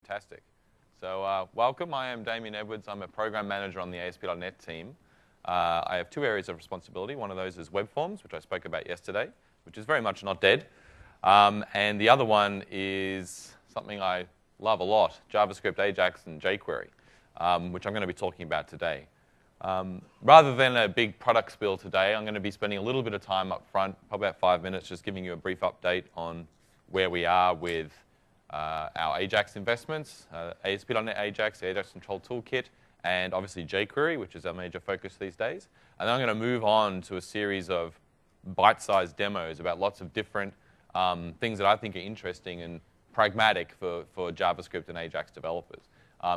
Fantastic. So welcome. I am Damien Edwards. I'm a program manager on the ASP NET team. I have two areas of responsibility. One of those is web forms, which I spoke about yesterday, which is very much not dead. And the other one is something I love a lot, JavaScript, AJAX, and jQuery, which I'm going to be talking about today. Rather than a big product spiel today, I'm going to be spending a little bit of time up front, probably about 5 minutes, just giving you a brief update on where we are with our AJAX investments, ASP NET AJAX, the AJAX Control Toolkit, and obviously jQuery, which is our major focus these days. And then I'm going to move on to a series of bite-sized demos about lots of different things that I think are interesting and pragmatic for JavaScript and AJAX developers,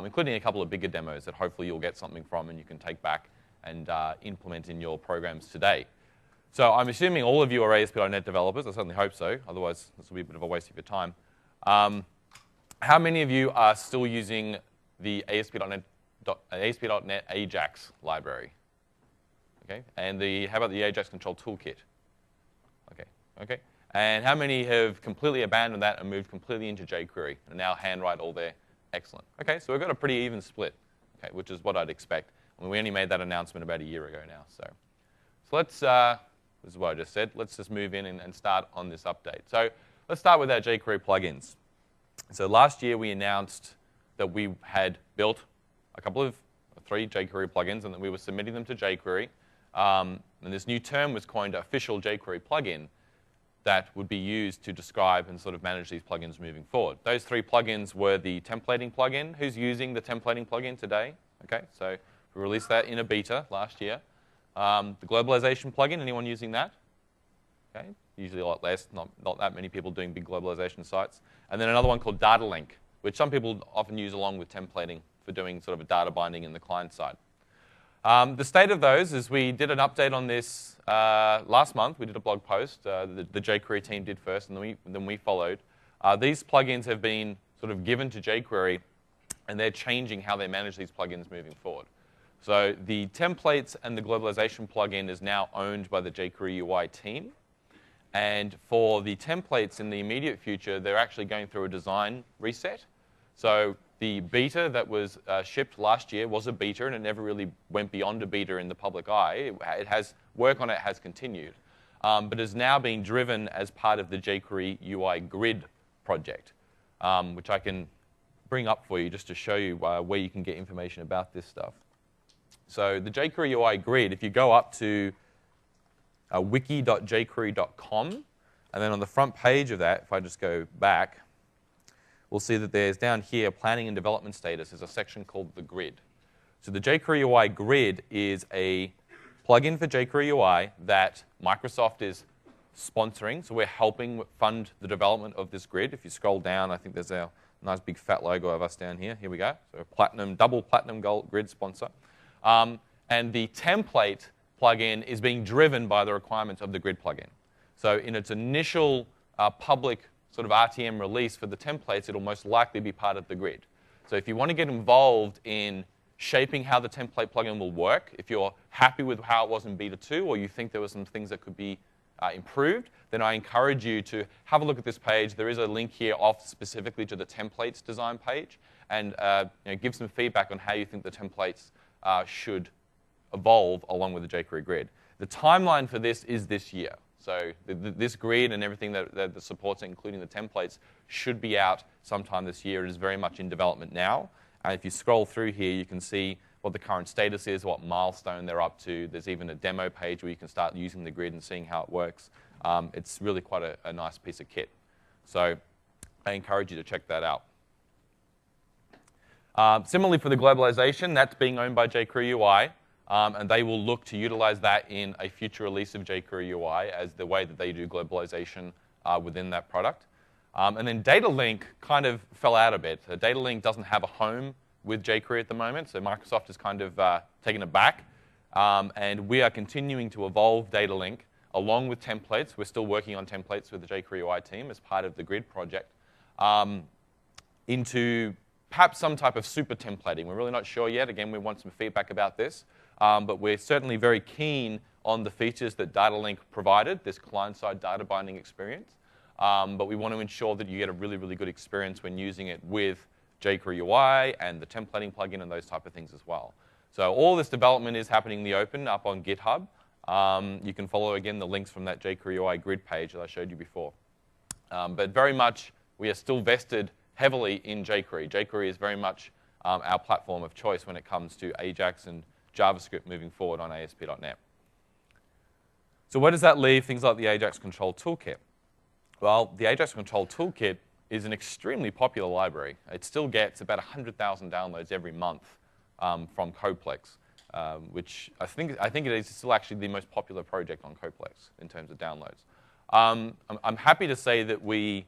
including a couple of bigger demos that hopefully you'll get something from and you can take back and implement in your programs today. So I'm assuming all of you are ASP NET developers. I certainly hope so. Otherwise, this will be a bit of a waste of your time. How many of you are still using the ASP.NET AJAX library? Okay, and how about the AJAX Control Toolkit? Okay. And how many have completely abandoned that and moved completely into jQuery and now handwrite all their? Excellent. Okay, so we've got a pretty even split, okay, which is what I'd expect. I mean, we only made that announcement about a year ago now. So let's, this is what I just said, let's just move in and start on this update. So let's start with our jQuery plugins. So last year we announced that we had built three jQuery plugins and that we were submitting them to jQuery. And this new term was coined official jQuery plugin that would be used to describe and sort of manage these plugins moving forward. Those three plugins were the templating plugin. Who's using the templating plugin today? Okay, so we released that in a beta last year. The globalization plugin, anyone using that? Okay, usually a lot less, not that many people doing big globalization sites. And then another one called data link, which some people often use along with templating for doing sort of a data binding in the client side. The state of those is we did an update on this last month. We did a blog post. The jQuery team did first, and then we followed. These plugins have been sort of given to jQuery, and they're changing how they manage these plugins moving forward. So the templates and the globalization plugin is now owned by the jQuery UI team. And for the templates in the immediate future, they're actually going through a design reset. So the beta that was shipped last year was a beta, and it never really went beyond a beta in the public eye. Work on it has continued, but is now being driven as part of the jQuery UI Grid project, which I can bring up for you just to show you where you can get information about this stuff. So the jQuery UI Grid, if you go up to wiki.jquery.com, and then on the front page of that, if I just go back, we'll see that there's down here, planning and development status, there's a section called the grid. So the jQuery UI Grid is a plugin for jQuery UI that Microsoft is sponsoring. So we're helping fund the development of this grid. If you scroll down, I think there's a nice big fat logo of us down here. Here we go. So double platinum gold grid sponsor. And the template plugin is being driven by the requirements of the grid plugin. So in its initial public sort of RTM release for the templates, it'll most likely be part of the grid. So if you want to get involved in shaping how the template plugin will work, if you're happy with how it was in beta 2, or you think there were some things that could be improved, then I encourage you to have a look at this page. There is a link here off specifically to the templates design page, and give some feedback on how you think the templates should evolve along with the jQuery grid. The timeline for this is this year. So this grid and everything that supports it, including the templates, should be out sometime this year. It is very much in development now. And if you scroll through here, you can see what the current status is, what milestone they're up to. There's even a demo page where you can start using the grid and seeing how it works. It's really quite a nice piece of kit. So I encourage you to check that out. Similarly for the globalization, that's being owned by jQuery UI. And they will look to utilize that in a future release of jQuery UI as the way that they do globalization within that product. And then data link kind of fell out a bit. So data link doesn't have a home with jQuery at the moment, so Microsoft has kind of taken it back. And we are continuing to evolve data link along with templates. We're still working on templates with the jQuery UI team as part of the grid project into perhaps some type of super templating. We're really not sure yet. Again, we want some feedback about this. But we're certainly very keen on the features that data link provided, this client-side data binding experience. But we want to ensure that you get a really, really good experience when using it with jQuery UI and the templating plugin and those type of things as well. So all this development is happening in the open up on GitHub. You can follow, again, the links from that jQuery UI grid page that I showed you before. But very much, we are still vested heavily in jQuery. jQuery is very much our platform of choice when it comes to AJAX and JavaScript moving forward on ASP.NET. So where does that leave things like the AJAX Control Toolkit? Well, the AJAX Control Toolkit is an extremely popular library. It still gets about 100,000 downloads every month from Codeplex, which I think it is still actually the most popular project on Codeplex in terms of downloads. I'm happy to say that we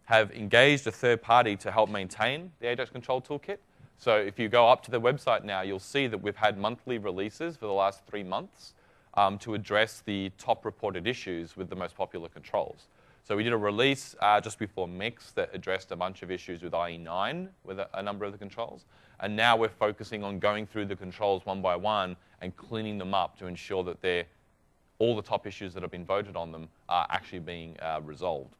have engaged a third party to help maintain the AJAX Control Toolkit. So if you go up to the website now, you'll see that we've had monthly releases for the last 3 months to address the top reported issues with the most popular controls. So we did a release just before Mix that addressed a bunch of issues with IE9 with a number of the controls. And now we're focusing on going through the controls one by one and cleaning them up to ensure that all the top issues that have been voted on them are actually being resolved.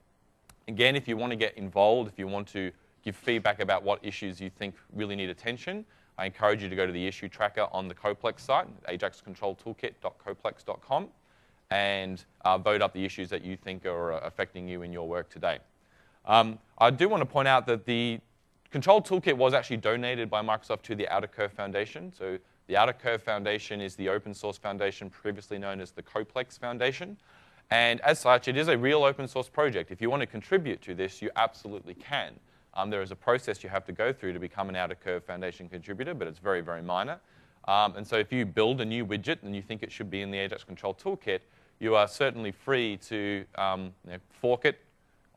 Again, if you want to get involved, if you want to give feedback about what issues you think really need attention, I encourage you to go to the issue tracker on the Codeplex site, ajaxcontroltoolkit.codeplex.com, and vote up the issues that you think are affecting you in your work today. I do want to point out that the Control Toolkit was actually donated by Microsoft to the Outer Curve Foundation. So the Outer Curve Foundation is the open source foundation previously known as the Codeplex Foundation. And as such, it is a real open source project. If you want to contribute to this, you absolutely can. There is a process you have to go through to become an Outer Curve Foundation contributor, but it's very, very minor. And so if you build a new widget and you think it should be in the AJAX Control Toolkit, you are certainly free to fork it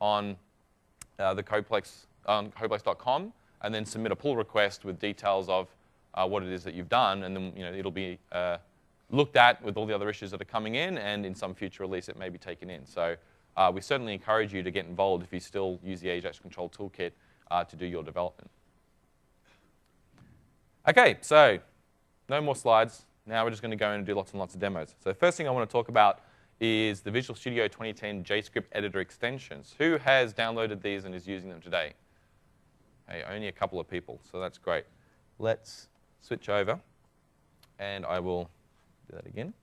on the Codeplex, on codeplex.com, and then submit a pull request with details of what it is that you've done, and then it'll be looked at with all the other issues that are coming in, and in some future release it may be taken in. So we certainly encourage you to get involved if you still use the AJAX Control Toolkit to do your development. Okay, so no more slides. Now we're just going to go in and do lots and lots of demos. So the first thing I want to talk about is the Visual Studio 2010 JavaScript editor extensions. Who has downloaded these and is using them today? Hey, only a couple of people, so that's great. Let's switch over, and I will do that again,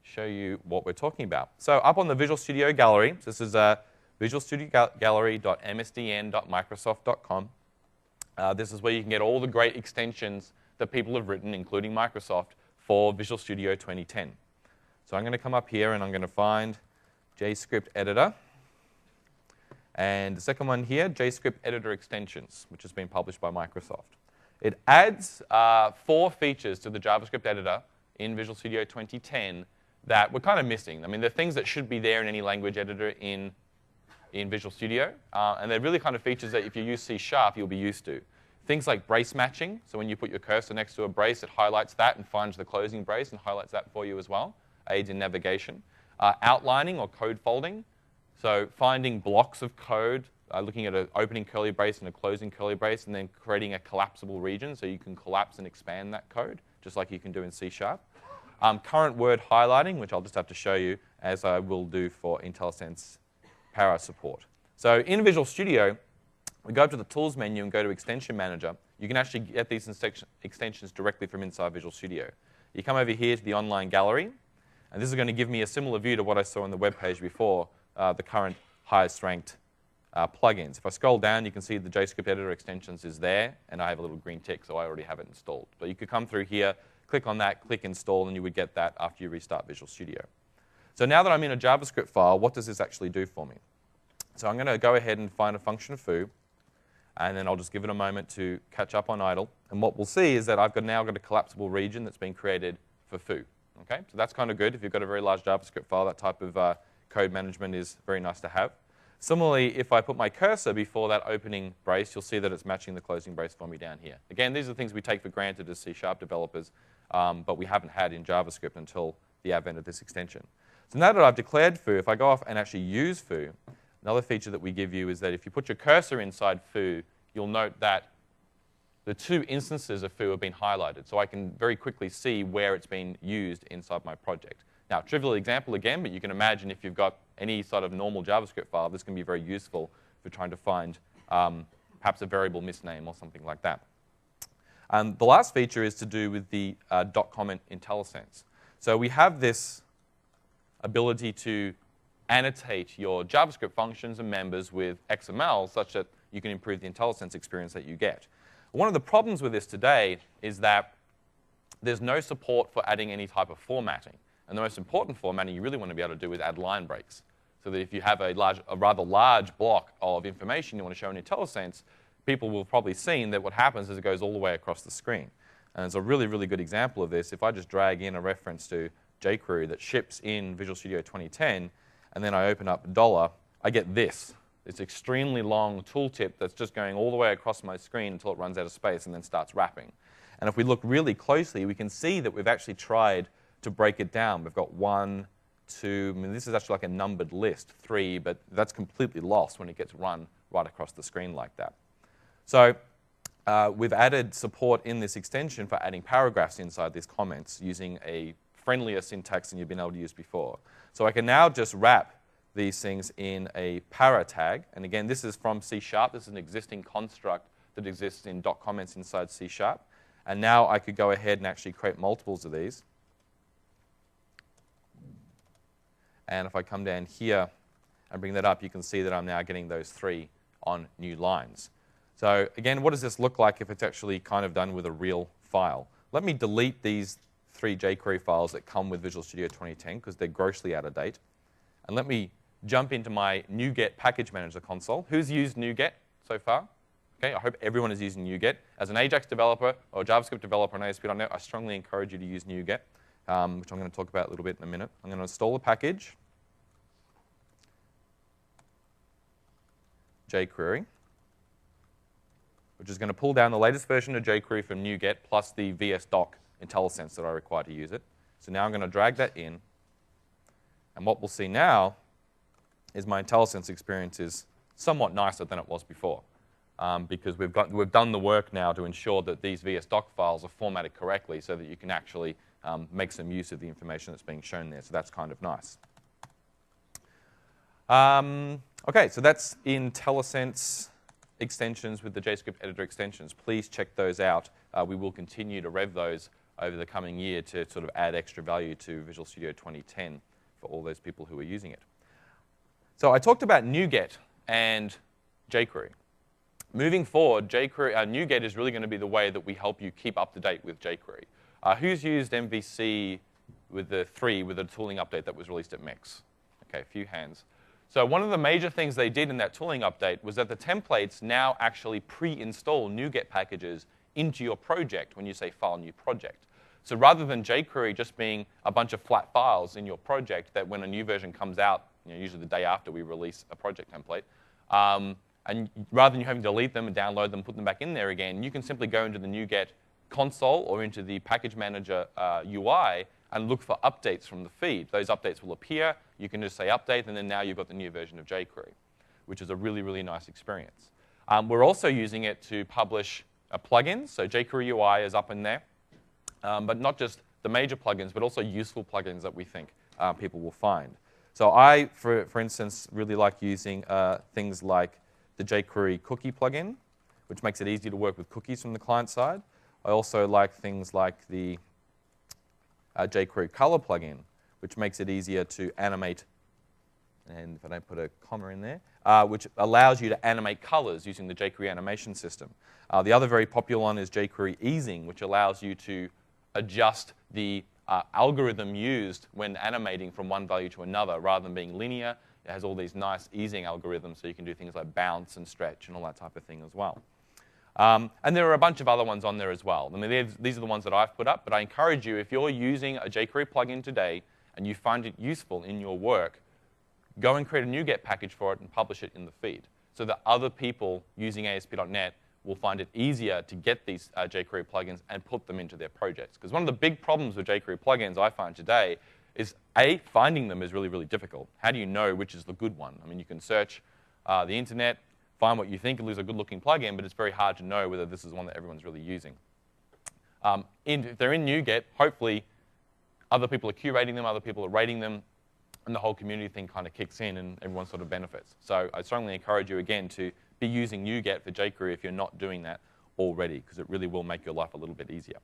show you what we're talking about. So up on the Visual Studio Gallery, so this is visualstudiogallery.msdn.microsoft.com. This is where you can get all the great extensions that people have written, including Microsoft, for Visual Studio 2010. So I'm going to come up here, and I'm going to find JScript Editor. And the second one here, JScript Editor Extensions, which has been published by Microsoft. It adds 4 features to the JavaScript editor in Visual Studio 2010 that we're kind of missing. I mean, they're things that should be there in any language editor in Visual Studio. And they're really kind of features that if you use C#, you'll be used to. Things like brace matching. So when you put your cursor next to a brace, it highlights that and finds the closing brace and highlights that for you as well. Aids in navigation. Outlining or code folding. So finding blocks of code, looking at an opening curly brace and a closing curly brace, and then creating a collapsible region so you can collapse and expand that code, just like you can do in C#. Current word highlighting, which I'll just have to show you, as I will do for IntelliSense Para support. So in Visual Studio, we go up to the Tools menu and go to Extension Manager. You can actually get these extensions directly from inside Visual Studio. You come over here to the Online Gallery, and this is going to give me a similar view to what I saw on the web page before, the current highest ranked plugins. If I scroll down, you can see the JavaScript Editor Extensions is there, and I have a little green tick, so I already have it installed. But you could come through here, click on that, click Install, and you would get that after you restart Visual Studio. So now that I'm in a JavaScript file, what does this actually do for me? So I'm going to go ahead and find a function of foo, and then I'll just give it a moment to catch up on idle. And what we'll see is that I've now got a collapsible region that's been created for foo. Okay? So that's kind of good. If you've got a very large JavaScript file, that type of code management is very nice to have. Similarly, if I put my cursor before that opening brace, you'll see that it's matching the closing brace for me down here. Again, these are things we take for granted as C# developers, but we haven't had in JavaScript until the advent of this extension. So now that I've declared foo, if I go off and actually use foo, another feature that we give you is that if you put your cursor inside foo, you'll note that the 2 instances of foo have been highlighted. So I can very quickly see where it's been used inside my project. Now, trivial example again, but you can imagine if you've got any sort of normal JavaScript file, this can be very useful for trying to find perhaps a variable misname or something like that. The last feature is to do with the .comment IntelliSense. So we have this ability to annotate your JavaScript functions and members with XML such that you can improve the IntelliSense experience that you get. One of the problems with this today is that there's no support for adding any type of formatting. And the most important formatting you really want to be able to do is add line breaks. So that if you have a rather large block of information you want to show in IntelliSense, people will have probably seen that what happens is it goes all the way across the screen. And it's a really, really good example of this. If I just drag in a reference to jQuery that ships in Visual Studio 2010, and then I open up $, I get this. It's extremely long tooltip that's just going all the way across my screen until it runs out of space and then starts wrapping. And if we look really closely, we can see that we've actually tried to break it down. We've got 1, 2, I mean, this is actually like a numbered list, 3, but that's completely lost when it gets run right across the screen like that. So we've added support in this extension for adding paragraphs inside these comments using a friendlier syntax than you've been able to use before. So I can now just wrap these things in a para tag. And again, this is from C#. This is an existing construct that exists in .comments inside C#. And now I could go ahead and actually create multiples of these. And if I come down here and bring that up, you can see that I'm now getting those 3 on new lines. So again, what does this look like if it's actually kind of done with a real file? Let me delete these 3 jQuery files that come with Visual Studio 2010 because they're grossly out of date. And let me jump into my NuGet package manager console. Who's used NuGet so far? Okay, I hope everyone is using NuGet. As an AJAX developer or a JavaScript developer on ASP.NET, I strongly encourage you to use NuGet, which I'm going to talk about a little bit in a minute. I'm going to install a package, jQuery, which is going to pull down the latest version of jQuery from NuGet plus the VSDoc IntelliSense that I require to use it. So now I'm going to drag that in. And what we'll see now is my IntelliSense experience is somewhat nicer than it was before. Because we've done the work now to ensure that these VSDoc files are formatted correctly so that you can actually make some use of the information that's being shown there. So that's kind of nice. OK, so that's IntelliSense extensions with the JavaScript editor extensions. Please check those out. We will continue to rev those over the coming year to sort of add extra value to Visual Studio 2010 for all those people who are using it. So I talked about NuGet and jQuery. Moving forward, NuGet is really going to be the way that we help you keep up to date with jQuery. Who's used MVC with the tooling update that was released at Mix? OK, a few hands. So one of the major things they did in that tooling update was that the templates now actually pre-install NuGet packages into your project when you say File New Project. So rather than jQuery just being a bunch of flat files in your project that when a new version comes out, usually the day after we release a project template, and rather than you having to delete them and download them, put them back in there again, you can simply go into the NuGet console or into the package manager UI and look for updates from the feed. Those updates will appear. You can just say update, and then now you've got the new version of jQuery, which is a really, really nice experience. We're also using it to publish plugins. So jQuery UI is up in there. But not just the major plugins, but also useful plugins that we think people will find. So I, for instance, really like using things like the jQuery cookie plugin, which makes it easy to work with cookies from the client side. I also like things like the jQuery color plugin, which makes it easier to animate, and if I don't put a comma in there, which allows you to animate colors using the jQuery animation system. The other very popular one is jQuery easing, which allows you to adjust the algorithm used when animating from one value to another rather than being linear. It has all these nice easing algorithms, so you can do things like bounce and stretch and all that type of thing as well. And there are a bunch of other ones on there as well. I mean, these are the ones that I've put up, but I encourage you, if you're using a jQuery plugin today and you find it useful in your work, go and create a NuGet package for it and publish it in the feed so that other people using ASP.NET will find it easier to get these jQuery plugins and put them into their projects. Because one of the big problems with jQuery plugins I find today is, A, finding them is really, really difficult. How do you know which is the good one? I mean, you can search the internet, find what you think is a good-looking plugin, but it's very hard to know whether this is one that everyone's really using. If they're in NuGet, hopefully other people are curating them, other people are rating them, and the whole community thing kind of kicks in and everyone sort of benefits. So I strongly encourage you, again, to be using NuGet for jQuery if you're not doing that already, because it really will make your life a little bit easier.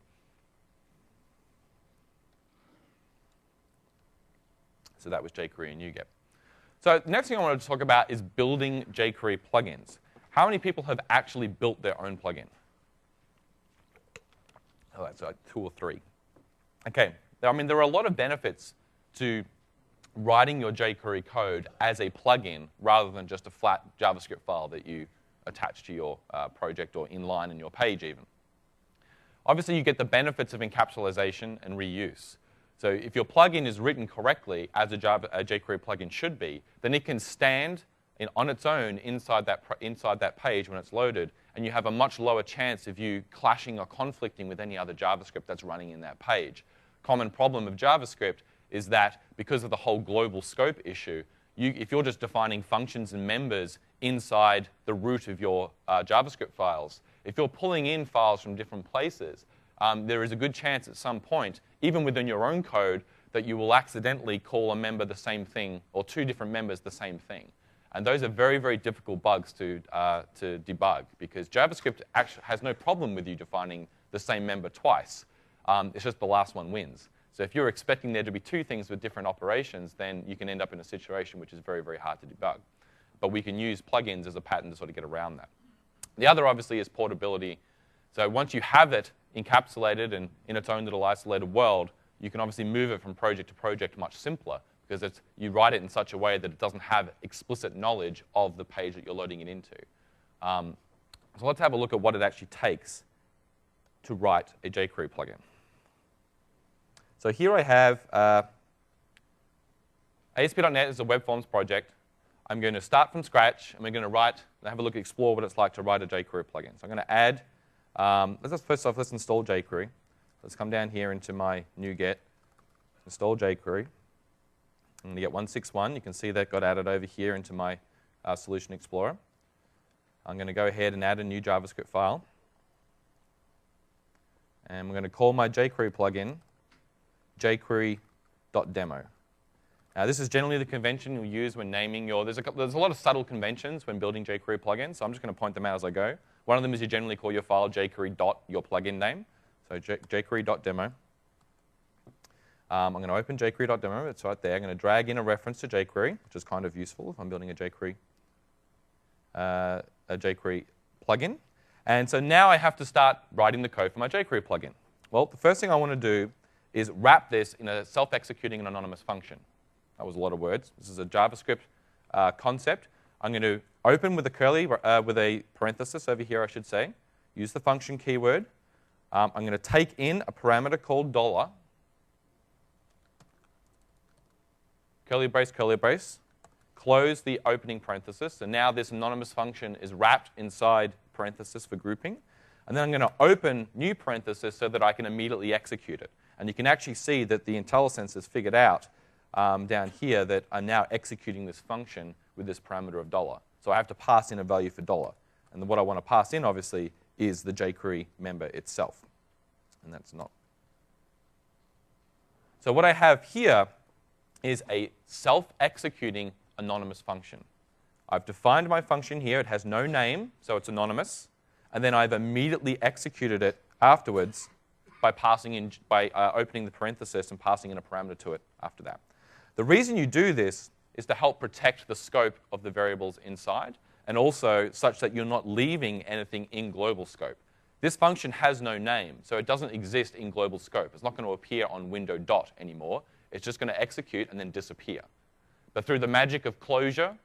So that was jQuery and NuGet. So the next thing I wanted to talk about is building jQuery plugins. How many people have actually built their own plugin? Oh, that's like 2 or 3. Okay, I mean, there are a lot of benefits to writing your jQuery code as a plugin rather than just a flat JavaScript file that you attach to your project or inline in your page even. Obviously, you get the benefits of encapsulation and reuse. So if your plugin is written correctly, as a jQuery plugin should be, then it can stand on its own inside that page when it's loaded, and you have a much lower chance of you clashing or conflicting with any other JavaScript that's running in that page. Common problem of JavaScript is that because of the whole global scope issue, if you're just defining functions and members inside the root of your JavaScript files, if you're pulling in files from different places, there is a good chance at some point, even within your own code, that you will accidentally call a member the same thing, or 2 different members the same thing. And those are very, very difficult bugs to debug, because JavaScript actually has no problem with you defining the same member twice. It's just the last one wins. So if you're expecting there to be 2 things with different operations, then you can end up in a situation which is very, very hard to debug. But we can use plugins as a pattern to sort of get around that. The other, obviously, is portability. So once you have it encapsulated and in its own little isolated world, you can obviously move it from project to project much simpler, because you write it in such a way that it doesn't have explicit knowledge of the page that you're loading it into. So let's have a look at what it actually takes to write a jQuery plugin. So here I have ASP.NET is a web forms project. I'm going to start from scratch, and we're going to have a look, explore what it's like to write a jQuery plugin. So I'm going to add, first off, let's install jQuery. Let's come down here into my NuGet, install jQuery. I'm going to get 161. You can see that got added over here into my Solution Explorer. I'm going to go ahead and add a new JavaScript file. And we're going to call my jQuery plugin jQuery.demo. Now, this is generally the convention you'll use when naming your... There's a lot of subtle conventions when building jQuery plugins, so I'm just going to point them out as I go. One of them is you generally call your file jQuery.your plugin name. So jQuery.demo. I'm going to open jQuery.demo. It's right there. I'm going to drag in a reference to jQuery, which is kind of useful if I'm building a jQuery plugin. And so now I have to start writing the code for my jQuery plugin. Well, the first thing I want to do is wrap this in a self-executing and anonymous function. That was a lot of words. This is a JavaScript concept. I'm going to open with a parenthesis over here, I should say. Use the function keyword. I'm going to take in a parameter called $, curly brace, close the opening parenthesis. And now this anonymous function is wrapped inside parenthesis for grouping. And then I'm going to open new parenthesis so that I can immediately execute it. And you can actually see that the IntelliSense has figured out down here that I'm now executing this function with this parameter of $. So I have to pass in a value for $. And what I want to pass in, obviously, is the jQuery member itself. And that's not. So what I have here is a self-executing anonymous function. I've defined my function here. It has no name, so it's anonymous. And then I've immediately executed it afterwards by opening the parenthesis and passing in a parameter to it after that. The reason you do this is to help protect the scope of the variables inside, and also such that you're not leaving anything in global scope. This function has no name, so it doesn't exist in global scope. It's not going to appear on window dot anymore. It's just going to execute and then disappear. But through the magic of closure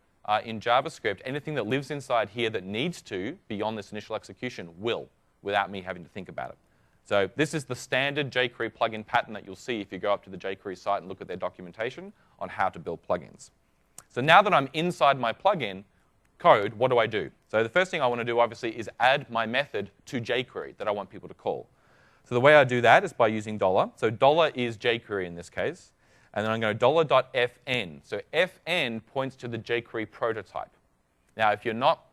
in JavaScript, anything that lives inside here that needs to, beyond this initial execution, will, without me having to think about it. So this is the standard jQuery plugin pattern that you'll see if you go up to the jQuery site and look at their documentation on how to build plugins. So now that I'm inside my plugin code, what do? So the first thing I want to do, obviously, is add my method to jQuery that I want people to call. So the way I do that is by using $. So $, is jQuery in this case. And then I'm going to $.fn. So fn points to the jQuery prototype. Now, if you're not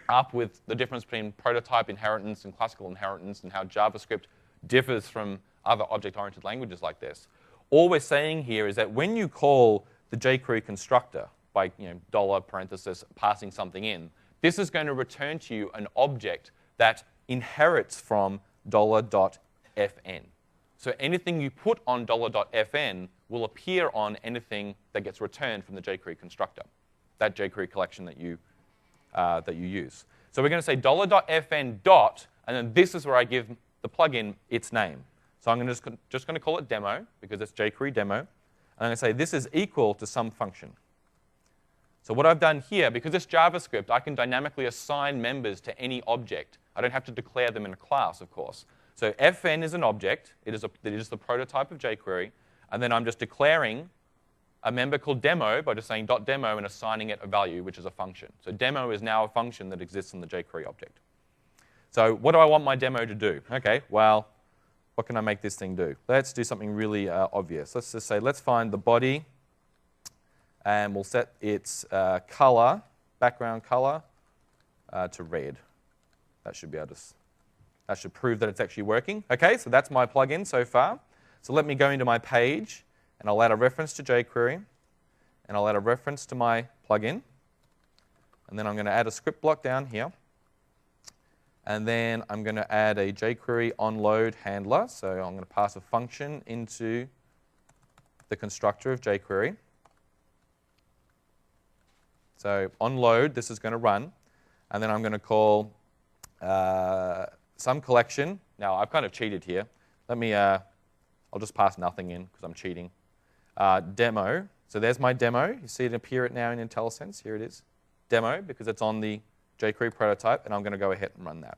up with the difference between prototype inheritance and classical inheritance and how JavaScript differs from other object-oriented languages like this, all we're saying here is that when you call the jQuery constructor by $, parenthesis, passing something in, this is going to return to you an object that inherits from $.fn. So anything you put on $.fn will appear on anything that gets returned from the jQuery constructor, that jQuery collection that you use. So we're going to say $.fn dot, and then this is where I give the plugin its name. So I'm just going to call it demo, because it's jQuery demo. And I'm going to say this is equal to some function. So what I've done here, because it's JavaScript, I can dynamically assign members to any object. I don't have to declare them in a class, of course. So fn is an object. It is the prototype of jQuery. And then I'm just declaring a member called demo by just saying .demo and assigning it a value, which is a function. So demo is now a function that exists in the jQuery object. So what do I want my demo to do? OK, well, what can I make this thing do? Let's do something really obvious. Let's just say, let's find the body. And we'll set its color, background color, to red. That should be able to, that should prove that it's actually working. OK, so that's my plugin so far. So let me go into my page, and I'll add a reference to jQuery, and I'll add a reference to my plugin. And then I'm going to add a script block down here. And then I'm going to add a jQuery onload handler. So I'm going to pass a function into the constructor of jQuery. So on load, this is going to run. And then I'm going to call some collection. Now, I've kind of cheated here. Let me, I'll just pass nothing in because I'm cheating. Demo. So there's my demo. You see it appear now in IntelliSense. Here it is. Demo, because it's on the jQuery prototype. And I'm going to go ahead and run that.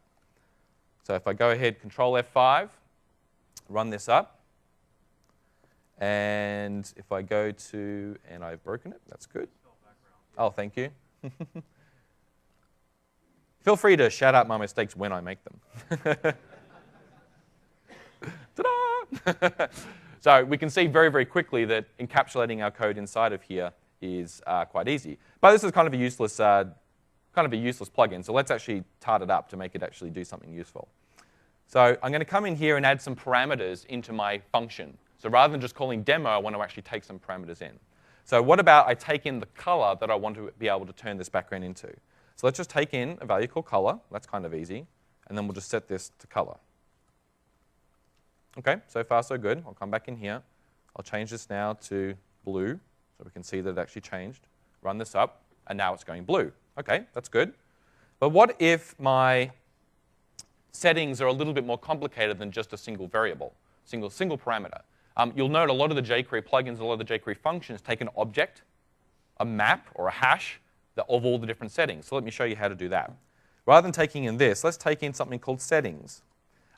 So if I go ahead, Control F5, run this up. And if I go to, and I've broken it, that's good. Oh, thank you. Feel free to shout out my mistakes when I make them. Ta-da! So we can see very, very quickly that encapsulating our code inside of here is quite easy. But this is kind of a useless plugin. So let's actually tart it up to make it actually do something useful. So I'm going to come in here and add some parameters into my function. So rather than just calling demo, I want to actually take some parameters in. So what about I take in the color that I want to be able to turn this background into? So let's just take in a value called color. That's kind of easy. And then we'll just set this to color. OK, so far so good. I'll come back in here. I'll change this now to blue, so we can see that it actually changed. Run this up, and now it's going blue. OK, that's good. But what if my settings are a little bit more complicated than just a single variable, single parameter? You'll note a lot of the jQuery plugins, a lot of the jQuery functions take an object, a map, or a hash of all the different settings. So let me show you how to do that. Rather than taking in this, let's take in something called settings.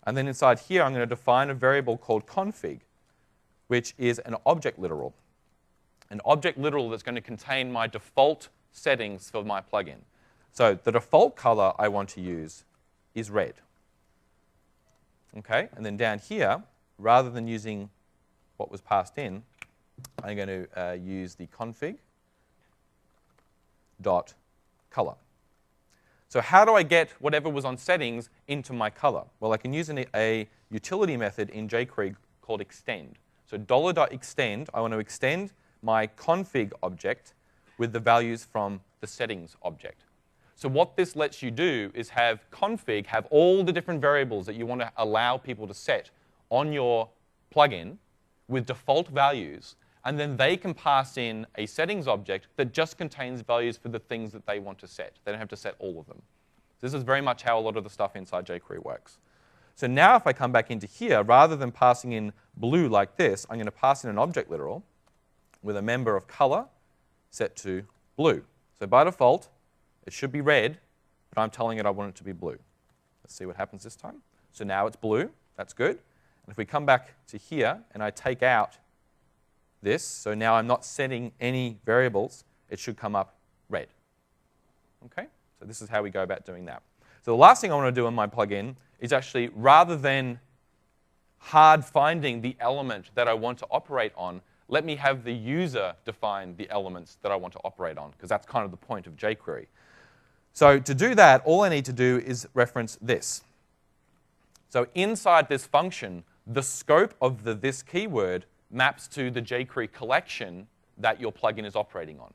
And then inside here, I'm going to define a variable called config, which is an object literal. An object literal that's going to contain my default settings for my plugin. So the default color I want to use is red. OK, and then down here, rather than using what was passed in, I'm going to use the config dot color. So how do I get whatever was on settings into my color? Well, I can use a utility method in jQuery called extend. So $.extend, I want to extend my config object with the values from the settings object. So what this lets you do is have config have all the different variables that you want to allow people to set on your plugin with default values, and then they can pass in a settings object that just contains values for the things that they want to set. They don't have to set all of them. This is very much how a lot of the stuff inside jQuery works. So now if I come back into here, rather than passing in blue like this, I'm going to pass in an object literal with a member of color set to blue. So by default, it should be red, but I'm telling it I want it to be blue. Let's see what happens this time. So now it's blue. That's good. And if we come back to here and I take out this, so now I'm not setting any variables, it should come up red. OK? So this is how we go about doing that. So the last thing I want to do in my plugin is actually, rather than hard finding the element that I want to operate on, let me have the user define the elements that I want to operate on, because that's kind of the point of jQuery. So to do that, all I need to do is reference this. So inside this function, the scope of the this keyword maps to the jQuery collection that your plugin is operating on.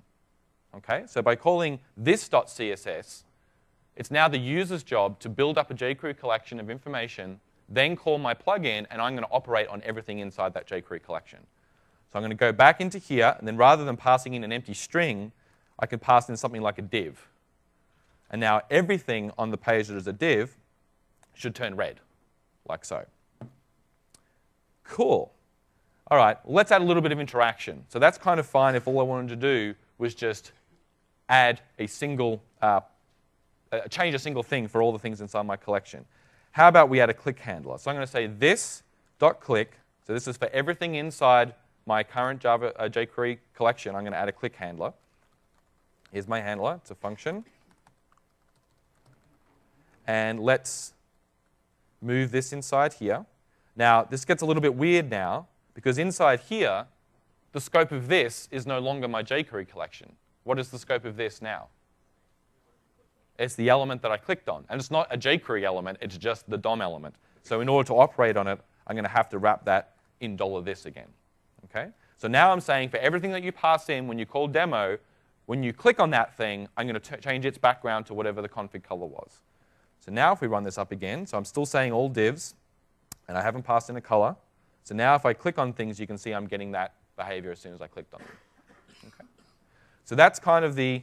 Okay? So by calling this.css, It's now the user's job to build up a jQuery collection of information, then call my plugin, and I'm going to operate on everything inside that jQuery collection. So I'm going to go back into here, and then rather than passing in an empty string, I can pass in something like a div. And now everything on the page that is a div should turn red, like so. Cool. All right, let's add a little bit of interaction. So that's kind of fine if all I wanted to do was just add a single, change a single thing for all the things inside my collection. How about we add a click handler? So I'm going to say this.click. So this is for everything inside my current jQuery collection. I'm going to add a click handler. Here's my handler. It's a function. And let's move this inside here. Now, this gets a little bit weird now, because inside here, the scope of this is no longer my jQuery collection. What is the scope of this now? It's the element that I clicked on. And it's not a jQuery element, it's just the DOM element. So in order to operate on it, I'm going to have to wrap that in $this again. Okay? So now I'm saying for everything that you pass in when you call demo, when you click on that thing, I'm going to change its background to whatever the config color was. So now if we run this up again, so I'm still saying all divs, and I haven't passed in a color. So now if I click on things, you can see I'm getting that behavior as soon as I clicked on them. Okay? So that's kind of the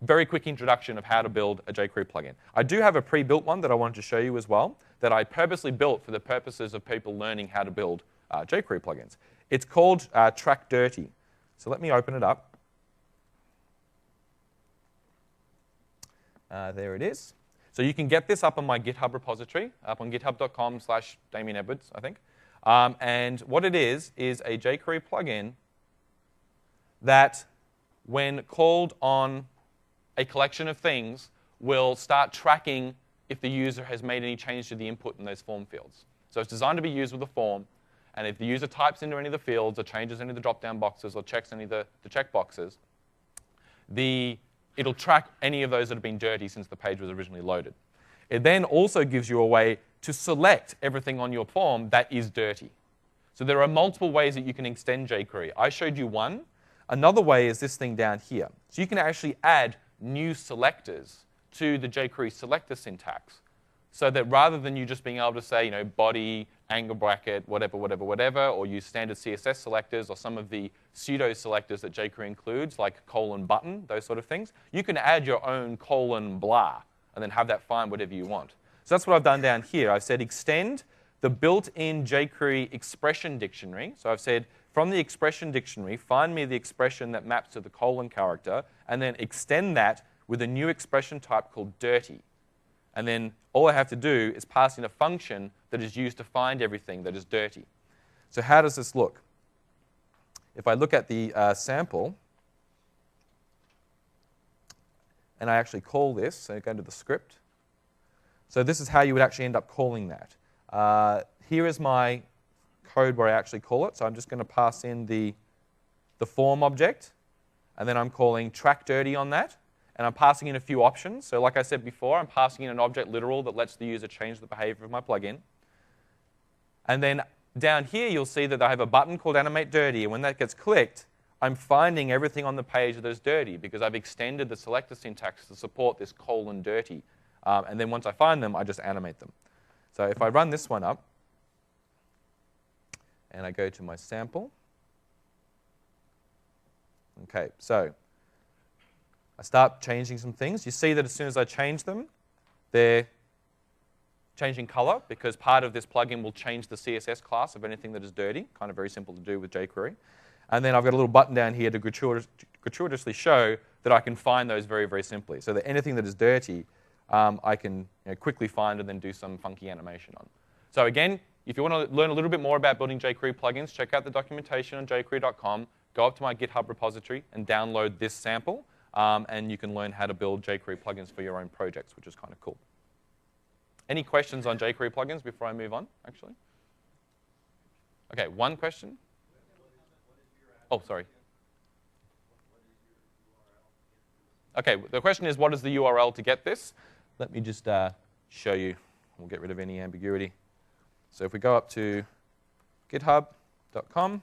very quick introduction of how to build a jQuery plugin. I do have a pre-built one that I wanted to show you as well, that I purposely built for the purposes of people learning how to build jQuery plugins. It's called Track Dirty. So let me open it up. There it is. So you can get this up on my GitHub repository, up on github.com/Damien Edwards, I think. And what it is a jQuery plugin that, when called on a collection of things, will start tracking if the user has made any change to the input in those form fields. So it's designed to be used with a form, and if the user types into any of the fields or changes any of the drop-down boxes or checks any of the check boxes, it'll track any of those that have been dirty since the page was originally loaded. It then also gives you a way to select everything on your form that is dirty. So there are multiple ways that you can extend jQuery. I showed you one. Another way is this thing down here. So you can actually add new selectors to the jQuery selector syntax, so that rather than you just being able to say, body, angle bracket, whatever, or use standard CSS selectors or some of the pseudo selectors that jQuery includes, like :button, those sort of things, you can add your own :blah, and then have that find whatever you want. So that's what I've done down here. I've said extend the built-in jQuery expression dictionary. So I've said, from the expression dictionary, find me the expression that maps to the : character, and then extend that with a new expression type called dirty. And then all I have to do is pass in a function that is used to find everything that is dirty. So how does this look? If I look at the sample, and I actually call this, so go to the script. So this is how you would actually end up calling that. Here is my code where I actually call it. So I'm just going to pass in the form object, and then I'm calling track dirty on that. And I'm passing in a few options. So like I said before, I'm passing in an object literal that lets the user change the behavior of my plugin. And then down here, you'll see that I have a button called animate dirty. And when that gets clicked, I'm finding everything on the page that is dirty, because I've extended the selector syntax to support this :dirty. And then once I find them, I just animate them. So if I run this one up, and I go to my sample. OK, so I start changing some things. You see that as soon as I change them, they're changing color, because part of this plugin will change the CSS class of anything that is dirty. Kind of very simple to do with jQuery. And then I've got a little button down here to gratuitously show that I can find those very, very simply. So that anything that is dirty, I can quickly find and then do some funky animation on. So again, if you want to learn a little bit more about building jQuery plugins, check out the documentation on jQuery.com. Go up to my GitHub repository and download this sample. And you can learn how to build jQuery plugins for your own projects, which is kind of cool. Any questions on jQuery plugins before I move on, actually? OK, one question? Oh, sorry. OK, the question is, what is the URL to get this? Let me just show you. We'll get rid of any ambiguity. So if we go up to github.com,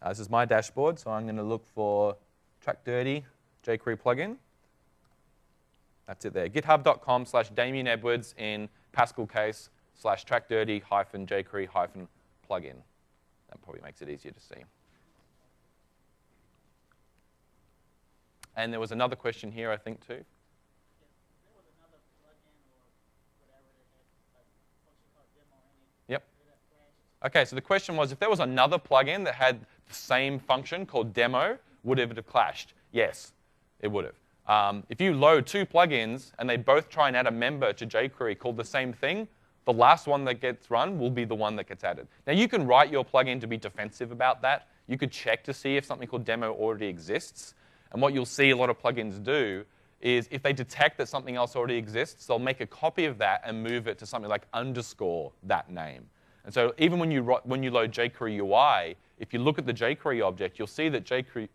this is my dashboard. So I'm going to look for Track Dirty jQuery plugin. That's it there. github.com/Damien Edwards in Pascal case /trackdirty-jQuery-plugin. That probably makes it easier to see. And there was another question here, I think, too. Yep. Okay, so the question was, if there was another plugin that had the same function called demo, would it have clashed? Yes, it would have. If you load two plugins and they both try and add a member to jQuery called the same thing, the last one that gets run will be the one that gets added. Now, you can write your plugin to be defensive about that. You could check to see if something called demo already exists. And what you'll see a lot of plugins do is if they detect that something else already exists, they'll make a copy of that and move it to something like underscore that name. And so even when you load jQuery UI, if you look at the jQuery object, you'll see that jQuery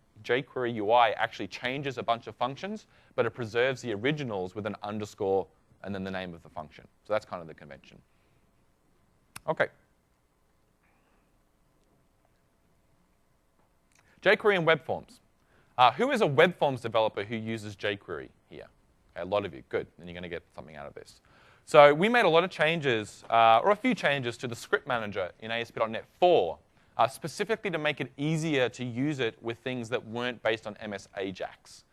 UI actually changes a bunch of functions, but it preserves the originals with an underscore and then the name of the function. So that's kind of the convention. OK. jQuery and web forms. Who is a web forms developer who uses jQuery here? Okay, a lot of you. Good. Then you're going to get something out of this. So we made a lot of changes, or a few changes, to the script manager in ASP.NET 4, specifically to make it easier to use it with things that weren't based on MS AJAX.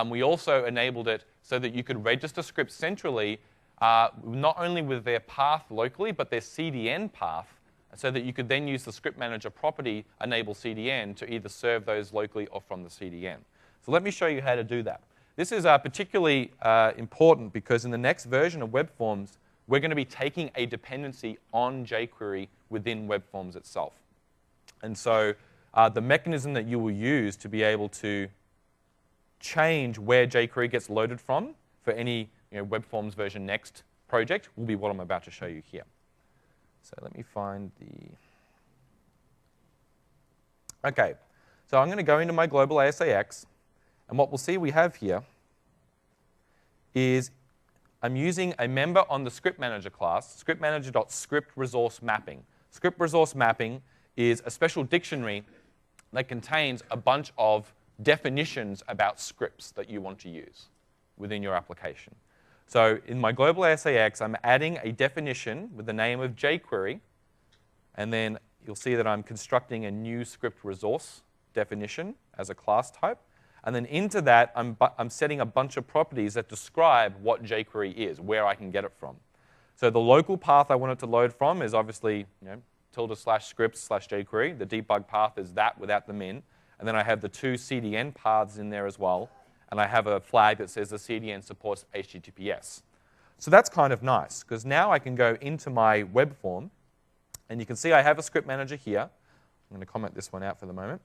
We also enabled it so that you could register scripts centrally, not only with their path locally, but their CDN path, so that you could then use the script manager property, enable CDN, to either serve those locally or from the CDN. So let me show you how to do that. This is particularly important because in the next version of web forms, we're going to be taking a dependency on jQuery within web forms itself. And so the mechanism that you will use to be able to change where jQuery gets loaded from for any web forms version next project will be what I'm about to show you here. So let me find the... OK, so I'm going to go into my global ASAX. And what we'll see we have here is I'm using a member on the script manager class, scriptmanager.scriptResourceMapping. Script resource mapping is a special dictionary that contains a bunch of definitions about scripts that you want to use within your application. So in my global ASAX, I'm adding a definition with the name of jQuery. And then you'll see that I'm constructing a new script resource definition as a class type. And then into that, I'm setting a bunch of properties that describe what jQuery is, where I can get it from. So the local path I want it to load from is obviously ~scripts/jQuery. The debug path is that without the min. And then I have the two CDN paths in there as well. And I have a flag that says the CDN supports HTTPS. So that's kind of nice, because now I can go into my web form. And you can see I have a script manager here. I'm going to comment this one out for the moment.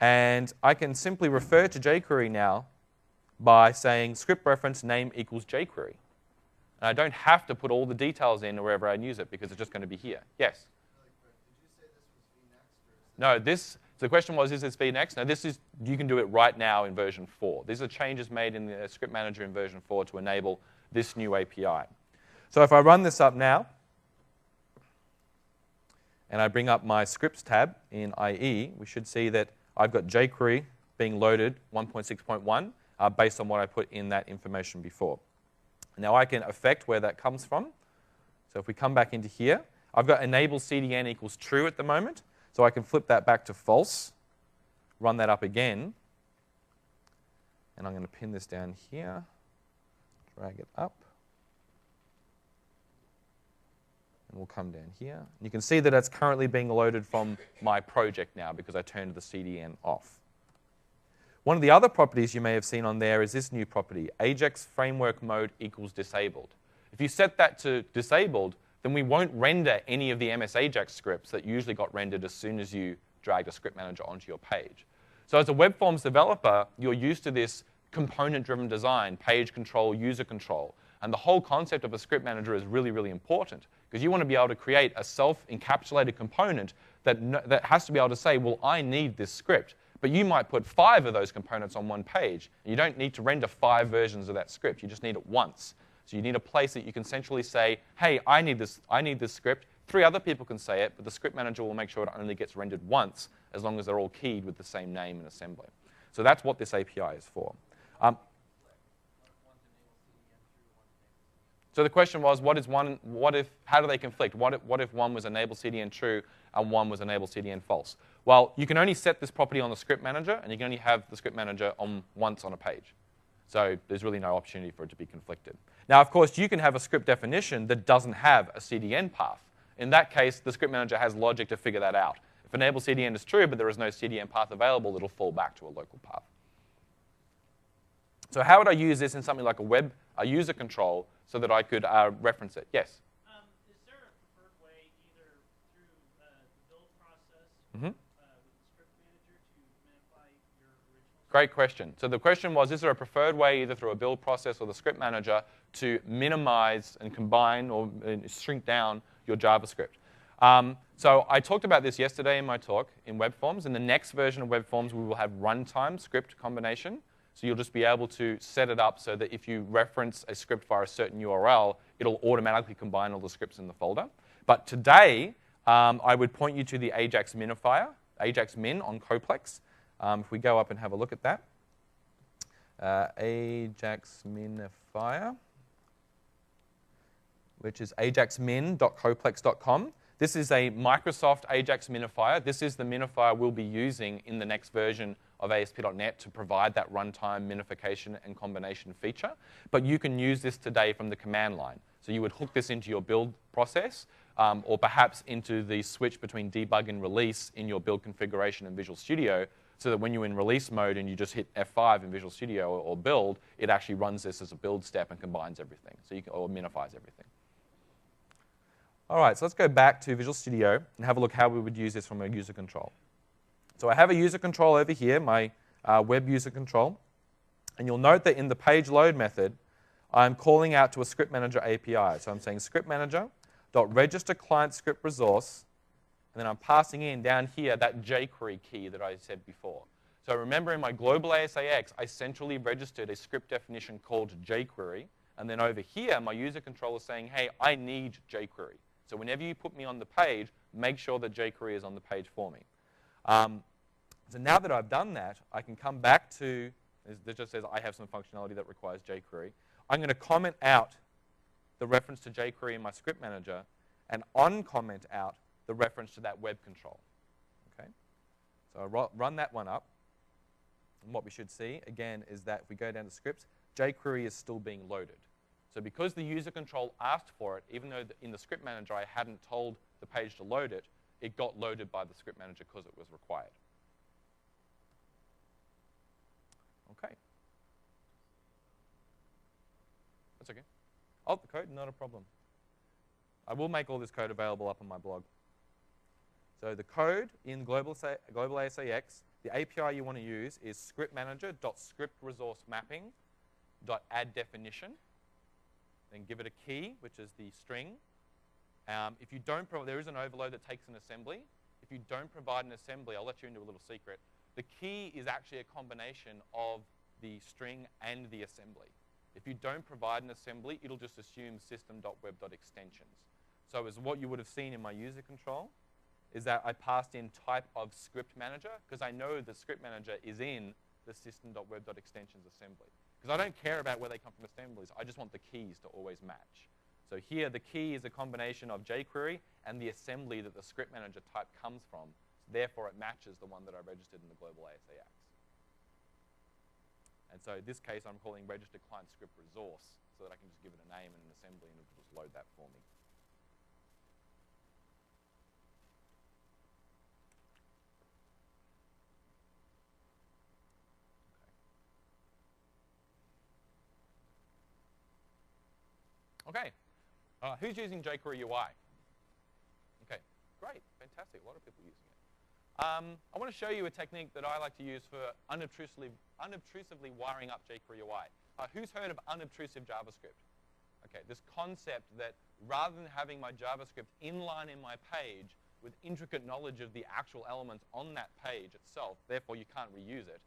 And I can simply refer to jQuery now by saying script reference name equals jQuery. And I don't have to put all the details in wherever I use it, because it's just going to be here. Yes? Did you say this was vNext? No, this... So the question was, is this vNext? No, you can do it right now in version 4. These are changes made in the script manager in version 4 to enable this new API. So if I run this up now, and I bring up my scripts tab in IE, we should see that I've got jQuery being loaded 1.6.1 based on what I put in that information before. Now I can affect where that comes from. So if we come back into here, I've got enable CDN equals true at the moment. So I can flip that back to false, run that up again, and I'm going to pin this down here, drag it up, and we'll come down here. And you can see that it's currently being loaded from my project now because I turned the CDN off. One of the other properties you may have seen on there is this new property, AJAX framework mode equals disabled. If you set that to disabled, then we won't render any of the MS AJAX scripts that usually got rendered as soon as you dragged a script manager onto your page. So as a web forms developer, you're used to this component-driven design, page control, user control. And the whole concept of a script manager is really, really important, because you want to be able to create a self-encapsulated component that has to be able to say, well, I need this script. But you might put 5 of those components on one page. And you don't need to render 5 versions of that script. You just need it once. So you need a place that you can centrally say, hey, I need this script. 3 other people can say it, but the script manager will make sure it only gets rendered once, as long as they're all keyed with the same name and assembly. So that's what this API is for. So the question was, how do they conflict? What if one was enable CDN true and one was enable CDN false? Well, you can only set this property on the script manager, and you can only have the script manager once on a page. So there's really no opportunity for it to be conflicted. Now, of course, you can have a script definition that doesn't have a CDN path. In that case, the script manager has logic to figure that out. If enable CDN is true, but there is no CDN path available, it'll fall back to a local path. So how would I use this in something like a user control so that I could reference it? Yes? Is there a preferred way, either through the build process Mm-hmm. with the script manager to minify your original? Great question. So the question was, is there a preferred way, either through a build process or the script manager, to minimize and combine or shrink down your JavaScript? So I talked about this yesterday in my talk in web forms. In the next version of web forms, we will have runtime script combination. So you'll just be able to set it up so that if you reference a script via a certain URL, it'll automatically combine all the scripts in the folder. But today, I would point you to the AJAX minifier, AJAX min on Coplex. If we go up and have a look at that. AJAX minifier, which is ajaxmin.coplex.com. This is a Microsoft AJAX minifier. This is the minifier we'll be using in the next version of ASP.NET to provide that runtime minification and combination feature. But you can use this today from the command line. So you would hook this into your build process, or perhaps into the switch between debug and release in your build configuration in Visual Studio, so that when you're in release mode and you just hit F5 in Visual Studio or build, it actually runs this as a build step and combines everything, so or minifies everything. All right, so let's go back to Visual Studio and have a look how we would use this from a user control. So I have a user control over here, my web user control. And you'll note that in the page load method, I'm calling out to a script manager API. So I'm saying script manager.register client script resource, and then I'm passing in down here that jQuery key that I said before. So remember in my global ASAX, I centrally registered a script definition called jQuery. And then over here, my user control is saying, hey, I need jQuery. So whenever you put me on the page, make sure that jQuery is on the page for me. So now that I've done that, I can come back to, it just says I have some functionality that requires jQuery. I'm going to comment out the reference to jQuery in my script manager and on-comment out the reference to that web control. Okay? So I run that one up. And what we should see, again, is that if we go down to scripts, jQuery is still being loaded. So because the user control asked for it, even though in the script manager I hadn't told the page to load it, it got loaded by the script manager because it was required. Okay. That's okay. Oh, the code, not a problem. I will make all this code available up on my blog. So the code in global ASAX, the API you want to use is scriptresourcemapping.addDefinition. Then give it a key, which is the string. If you don't, there is an overload that takes an assembly. If you don't provide an assembly, I'll let you into a little secret. The key is actually a combination of the string and the assembly. If you don't provide an assembly, it'll just assume system.web.extensions. So as what you would have seen in my user control is that I passed in type of script manager because I know the script manager is in the system.web.extensions assembly. Because I don't care about where they come from assemblies. I just want the keys to always match. So here, the key is a combination of jQuery and the assembly that the script manager type comes from. Therefore, it matches the one that I registered in the global ASAX. And so in this case, I'm calling register client script resource so that I can just give it a name and an assembly, and it'll just load that for me. Okay. Who's using jQuery UI? Okay, great, fantastic. A lot of people using it. I want to show you a technique that I like to use for unobtrusively wiring up jQuery UI. Who's heard of unobtrusive JavaScript? Okay, this concept that rather than having my JavaScript inline in my page with intricate knowledge of the actual elements on that page itself, therefore you can't reuse it,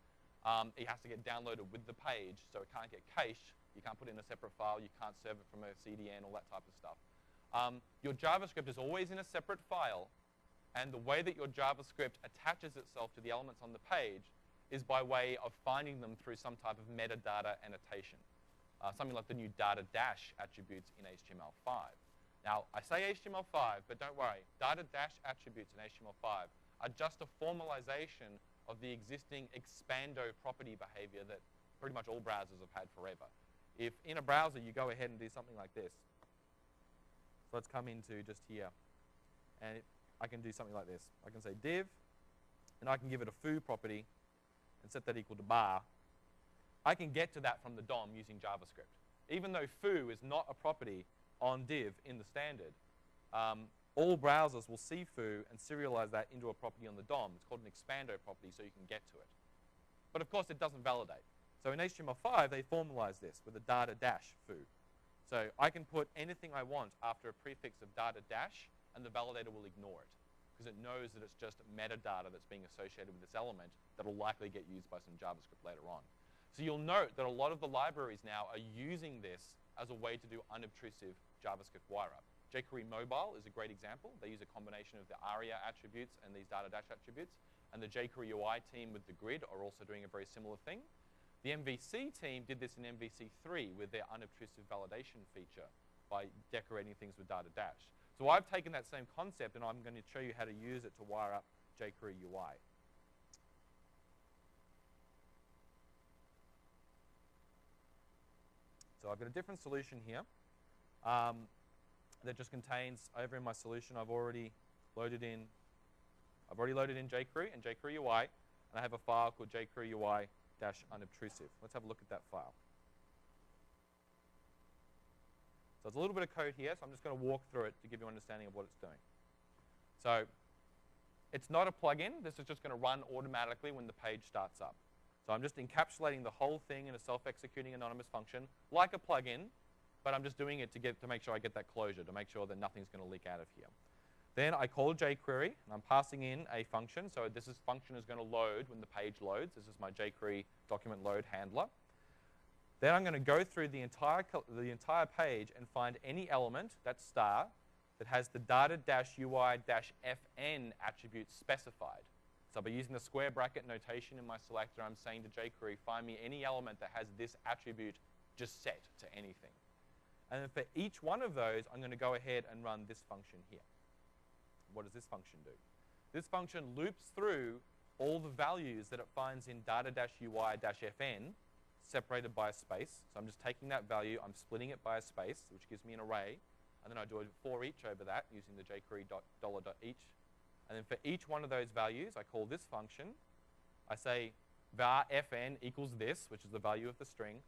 it has to get downloaded with the page, so it can't get cached. You can't put it in a separate file. You can't serve it from a CDN, all that type of stuff. Your JavaScript is always in a separate file, and the way that your JavaScript attaches itself to the elements on the page is by way of finding them through some type of metadata annotation. something like the new data dash attributes in HTML5. Now, I say HTML5, but don't worry. Data dash attributes in HTML5 are just a formalization of the existing expando property behavior that pretty much all browsers have had forever. If in a browser you go ahead and do something like this, so let's come into just here, and I can do something like this. I can say div, and I can give it a foo property and set that equal to bar. I can get to that from the DOM using JavaScript. Even though foo is not a property on div in the standard, all browsers will see foo and serialize that into a property on the DOM. It's called an expando property, so you can get to it. But of course, it doesn't validate. So in HTML5, they formalize this with a data dash foo. So I can put anything I want after a prefix of data dash, and the validator will ignore it, because it knows that it's just metadata that's being associated with this element that will likely get used by some JavaScript later on. So you'll note that a lot of the libraries now are using this as a way to do unobtrusive JavaScript wire-up. jQuery Mobile is a great example. They use a combination of the ARIA attributes and these data dash attributes. And the jQuery UI team with the grid are also doing a very similar thing. The MVC team did this in MVC3 with their unobtrusive validation feature by decorating things with data dash. So I've taken that same concept, and I'm going to show you how to use it to wire up jQuery UI. So I've got a different solution here that just contains, over in my solution, I've already loaded in jQuery and jQuery UI, and I have a file called jQuery UI-unobtrusive. Let's have a look at that file. So it's a little bit of code here, so I'm just going to walk through it to give you an understanding of what it's doing. So it's not a plugin. This is just going to run automatically when the page starts up. So I'm just encapsulating the whole thing in a self-executing anonymous function, like a plugin, but I'm just doing it to make sure I get that closure, to make sure that nothing's going to leak out of here. Then I call jQuery, and I'm passing in a function. So this function is going to load when the page loads. This is my jQuery document load handler. Then I'm going to go through the entire page and find any element, that's star, that has the data-UI-fn attribute specified. So by using the square bracket notation in my selector, I'm saying to jQuery, find me any element that has this attribute just set to anything. And then for each one of those, I'm going to go ahead and run this function here. What does this function do? This function loops through all the values that it finds in data-UI-fn, separated by a space. So I'm just taking that value, I'm splitting it by a space, which gives me an array, and then I do a for each over that using the jQuery $.each. And then for each one of those values, I call this function. I say var fn equals this, which is the value of the string.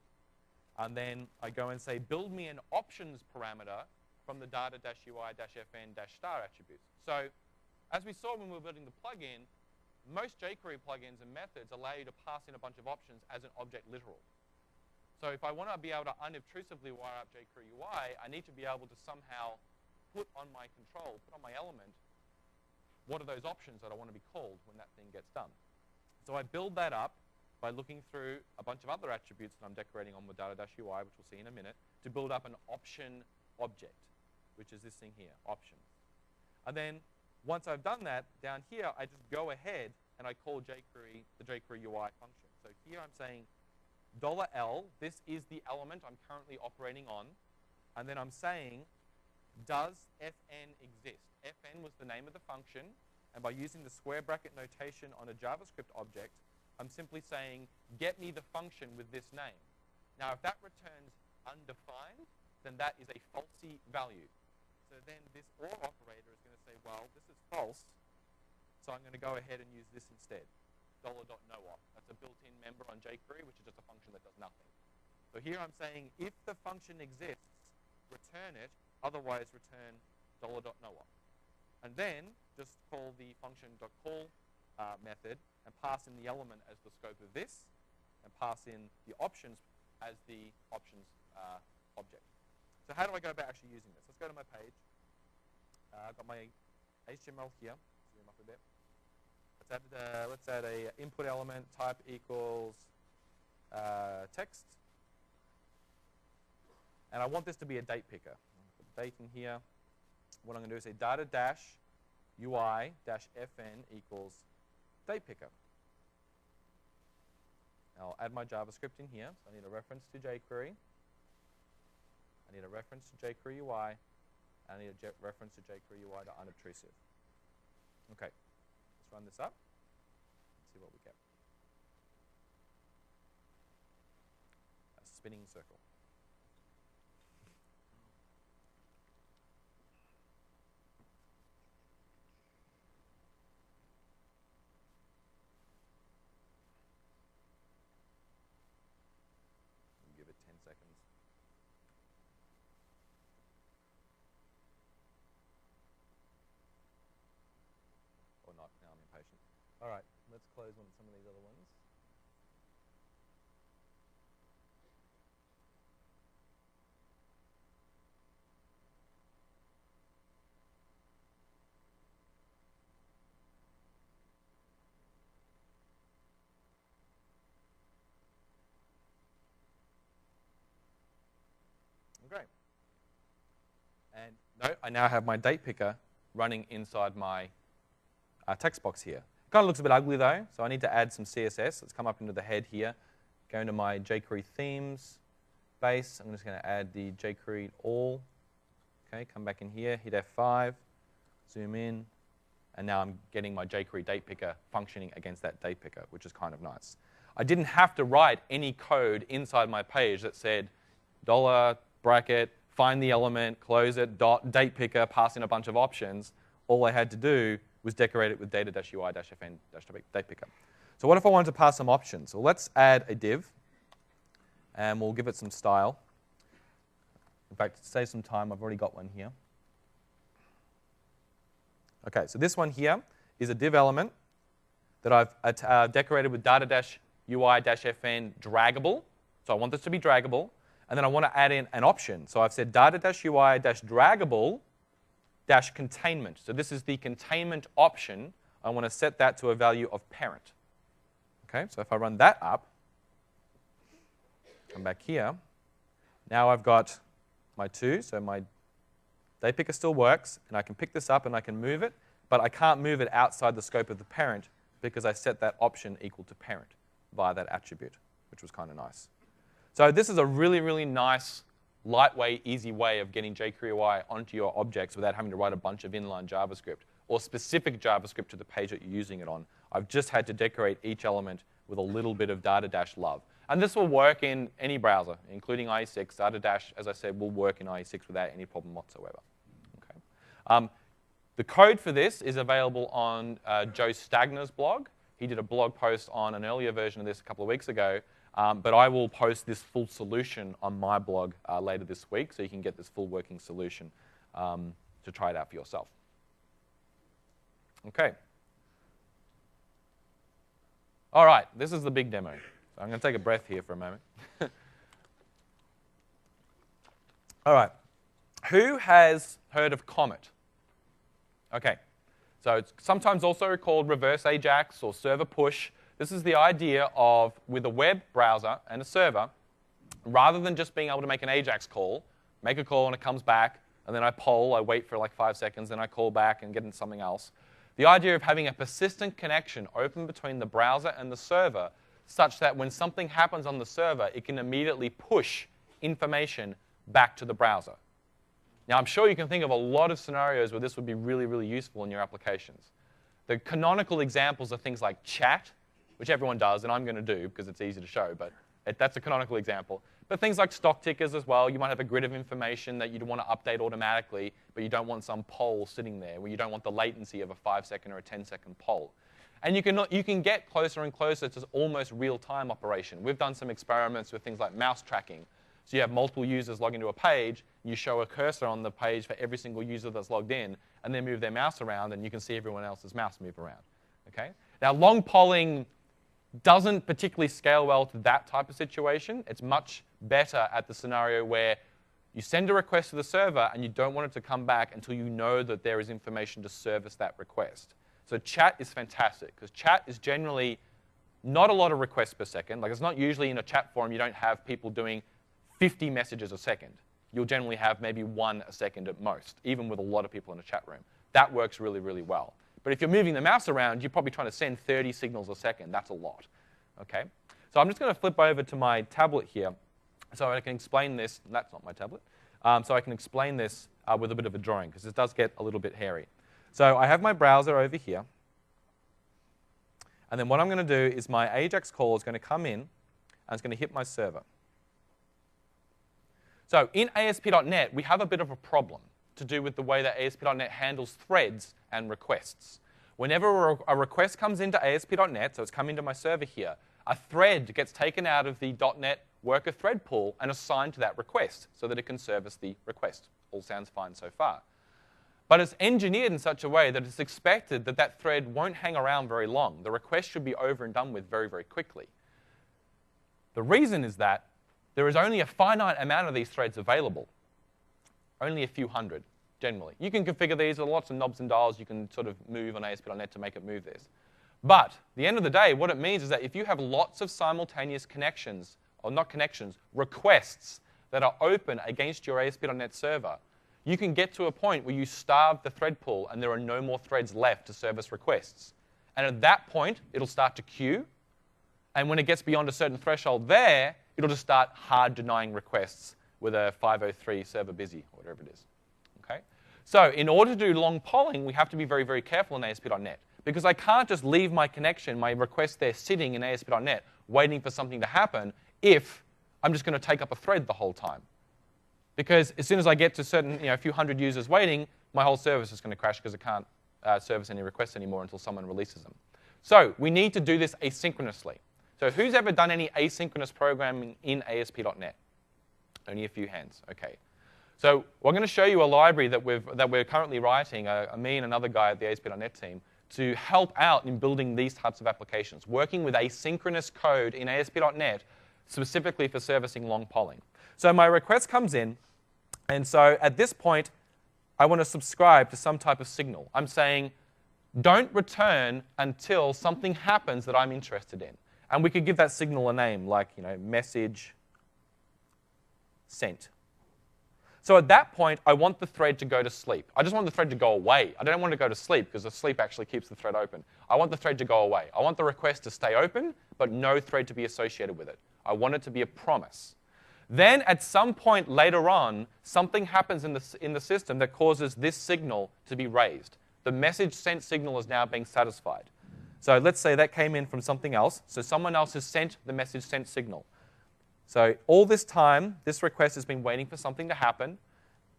And then I go and say, build me an options parameter from the data-UI-fn-star attributes. So as we saw when we were building the plugin, most jQuery plugins and methods allow you to pass in a bunch of options as an object literal. So if I want to be able to unobtrusively wire up jQuery UI, I need to be able to somehow put on my control, put on my element, what are those options that I want to be called when that thing gets done. So I build that up by looking through a bunch of other attributes that I'm decorating on with data-UI, which we'll see in a minute, to build up an option object, which is this thing here, options. And then once I've done that, down here, I just go ahead and I call jQuery, the jQuery UI function. So here I'm saying $L, this is the element I'm currently operating on. And then I'm saying, does fn exist? Fn was the name of the function. And by using the square bracket notation on a JavaScript object, I'm simply saying, get me the function with this name. Now, if that returns undefined, then that is a falsy value. So then this OR operator is going to say, well, this is false, so I'm going to go ahead and use this instead, $.noauth. That's a built-in member on jQuery, which is just a function that does nothing. So here I'm saying, if the function exists, return it, otherwise return $.noauth. And then just call the function.call method and pass in the element as the scope of this, and pass in the options as the options object. So how do I go about actually using this? Let's go to my page. I've got my HTML here. Zoom up a bit. Let's add a input element, type equals text. And I want this to be a date picker. Put the date in here. What I'm going to do is say data-UI-fn equals date picker. I'll add my JavaScript in here. So I need a reference to jQuery. I need a reference to jQuery UI, and I need a reference to jQuery UI to unobtrusive. Okay, let's run this up and see what we get. A spinning circle. Give it 10 seconds. Or not, now I'm impatient. All right, let's close on some of these other ones. Okay. And no, I now have my date picker running inside my text box here. Kind of looks a bit ugly though, so I need to add some CSS. Let's come up into the head here, go into my jQuery themes base. I'm just going to add the jQuery all. Okay, come back in here, hit F5, zoom in, and now I'm getting my jQuery date picker functioning against that date picker, which is kind of nice. I didn't have to write any code inside my page that said $ bracket, find the element, close it, dot, date picker, pass in a bunch of options. All I had to do was decorate it with data-ui-fn-date picker. So what if I wanted to pass some options? Well, let's add a div, and we'll give it some style. In fact, to save some time, I've already got one here. Okay, so this one here is a div element that I've decorated with data-ui-fn draggable. So I want this to be draggable. And then I want to add in an option. So I've said data-ui-draggable-containment. So this is the containment option. I want to set that to a value of parent. Okay, so if I run that up, come back here. Now I've got my 2, so my date picker still works, and I can pick this up and I can move it, but I can't move it outside the scope of the parent because I set that option equal to parent via that attribute, which was kind of nice. So this is a really, really nice, lightweight, easy way of getting jQuery UI onto your objects without having to write a bunch of inline JavaScript or specific JavaScript to the page that you're using it on. I've just had to decorate each element with a little bit of data-love. And this will work in any browser, including IE6. Data-, as I said, will work in IE6 without any problem whatsoever. Okay. The code for this is available on Joe Stagner's blog. He did a blog post on an earlier version of this a couple of weeks ago. But I will post this full solution on my blog later this week, so you can get this full working solution to try it out for yourself. Okay. All right, this is the big demo. So I'm going to take a breath here for a moment. All right. Who has heard of Comet? Okay. So it's sometimes also called reverse AJAX or server push. This is the idea of, with a web browser and a server, rather than just being able to make an AJAX call, make a call and it comes back, and then I poll, I wait for like 5 seconds, then I call back and get into something else. The idea of having a persistent connection open between the browser and the server such that when something happens on the server, it can immediately push information back to the browser. Now, I'm sure you can think of a lot of scenarios where this would be really, really useful in your applications. The canonical examples are things like chat, which everyone does, and I'm going to do because it's easy to show, but that's a canonical example. But things like stock tickers as well. You might have a grid of information that you'd want to update automatically, but you don't want some poll sitting there, where you don't want the latency of a 5-second or a 10-second poll. And you can get closer and closer to almost real-time operation. We've done some experiments with things like mouse tracking. So you have multiple users log into a page, you show a cursor on the page for every single user that's logged in, and then move their mouse around, and you can see everyone else's mouse move around. Okay? Now, long polling doesn't particularly scale well to that type of situation. It's much better at the scenario where you send a request to the server and you don't want it to come back until you know that there is information to service that request. So chat is fantastic because chat is generally not a lot of requests per second. Like, it's not usually in a chat forum you don't have people doing 50 messages a second. You'll generally have maybe 1 a second at most, even with a lot of people in a chat room. That works really, really well. But if you're moving the mouse around, you're probably trying to send 30 signals a second. That's a lot. Okay? So I'm just going to flip over to my tablet here so I can explain this. That's not my tablet. so I can explain this with a bit of a drawing, because it does get a little bit hairy. So I have my browser over here. And then what I'm going to do is my AJAX call is going to come in, and it's going to hit my server. So in ASP.NET, we have a bit of a problem to do with the way that ASP.NET handles threads and requests. Whenever a request comes into ASP.NET, so it's come into my server here, a thread gets taken out of the .NET worker thread pool and assigned to that request so that it can service the request. All sounds fine so far. But it's engineered in such a way that it's expected that that thread won't hang around very long. The request should be over and done with very, very quickly. The reason is that there is only a finite amount of these threads available, only a few hundred, generally. You can configure these with lots of knobs and dials you can sort of move on ASP.NET to make it move this. But at the end of the day, what it means is that if you have lots of simultaneous connections, or not connections, requests that are open against your ASP.NET server, you can get to a point where you starve the thread pool and there are no more threads left to service requests. And at that point, it'll start to queue. And when it gets beyond a certain threshold there, it'll just start hard denying requests with a 503 server busy, or whatever it is. Okay? So in order to do long polling, we have to be very, very careful in ASP.NET. Because I can't just leave my connection, my request there sitting in ASP.NET, waiting for something to happen if I'm just going to take up a thread the whole time. Because as soon as I get to a few hundred users waiting, my whole service is going to crash because it can't service any requests anymore until someone releases them. So we need to do this asynchronously. So who's ever done any asynchronous programming in ASP.NET? Only a few hands. OK. So we're going to show you a library that we're currently writing, me and another guy at the ASP.NET team, to help out in building these types of applications, working with asynchronous code in ASP.NET specifically for servicing long polling. So my request comes in, and so at this point, I want to subscribe to some type of signal. I'm saying, don't return until something happens that I'm interested in. And we could give that signal a name, like message sent. So at that point, I want the thread to go to sleep. I just want the thread to go away. I don't want it to go to sleep, because the sleep actually keeps the thread open. I want the thread to go away. I want the request to stay open, but no thread to be associated with it. I want it to be a promise. Then at some point later on, something happens in the system that causes this signal to be raised. The message sent signal is now being satisfied. So let's say that came in from something else. So someone else has sent the message sent signal. So all this time, this request has been waiting for something to happen.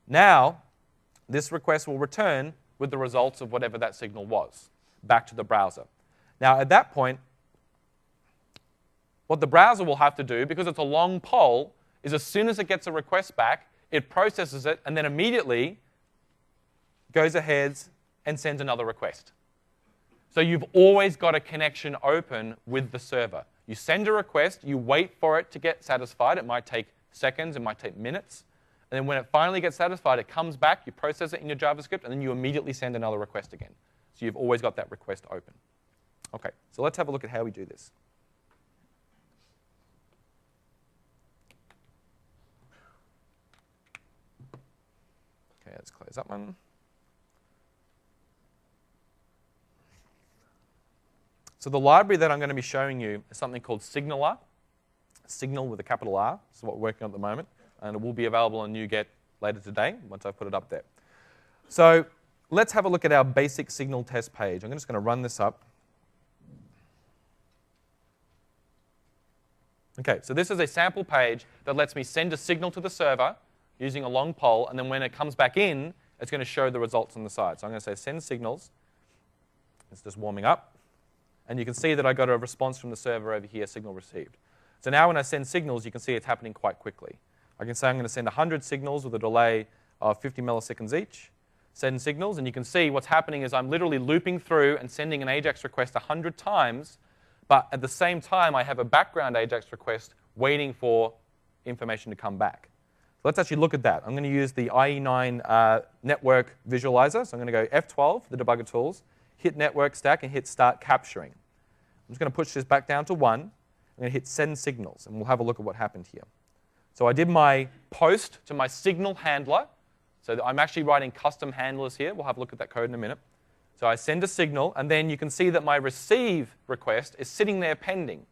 Now, this request will return with the results of whatever that signal was back to the browser. Now, at that point, what the browser will have to do, because it's a long poll, is as soon as it gets a request back, it processes it, and then immediately goes ahead and sends another request. So you've always got a connection open with the server. You send a request, you wait for it to get satisfied. It might take seconds, it might take minutes. And then when it finally gets satisfied, it comes back, you process it in your JavaScript, and then you immediately send another request again. So you've always got that request open. OK, so let's have a look at how we do this. OK, let's close that one. So the library that I'm going to be showing you is something called Signaler, Signal with a capital R. This is what we're working on at the moment. And it will be available on NuGet later today once I put it up there. So let's have a look at our basic signal test page. I'm just going to run this up. OK, so this is a sample page that lets me send a signal to the server using a long poll. And then when it comes back in, it's going to show the results on the side. So I'm going to say send signals. It's just warming up. And you can see that I got a response from the server over here, signal received. So now when I send signals, you can see it's happening quite quickly. I can say I'm going to send 100 signals with a delay of 50 milliseconds each. Send signals, and you can see what's happening is I'm literally looping through and sending an AJAX request 100 times. But at the same time, I have a background AJAX request waiting for information to come back. So let's actually look at that. I'm going to use the IE9 network visualizer. So I'm going to go F12, the debugger tools, hit network stack, and hit start capturing. I'm just going to push this back down to 1. I'm going to hit send signals, and we'll have a look at what happened here. So I did my post to my signal handler. So I'm actually writing custom handlers here. We'll have a look at that code in a minute. So I send a signal, and then you can see that my receive request is sitting there pending.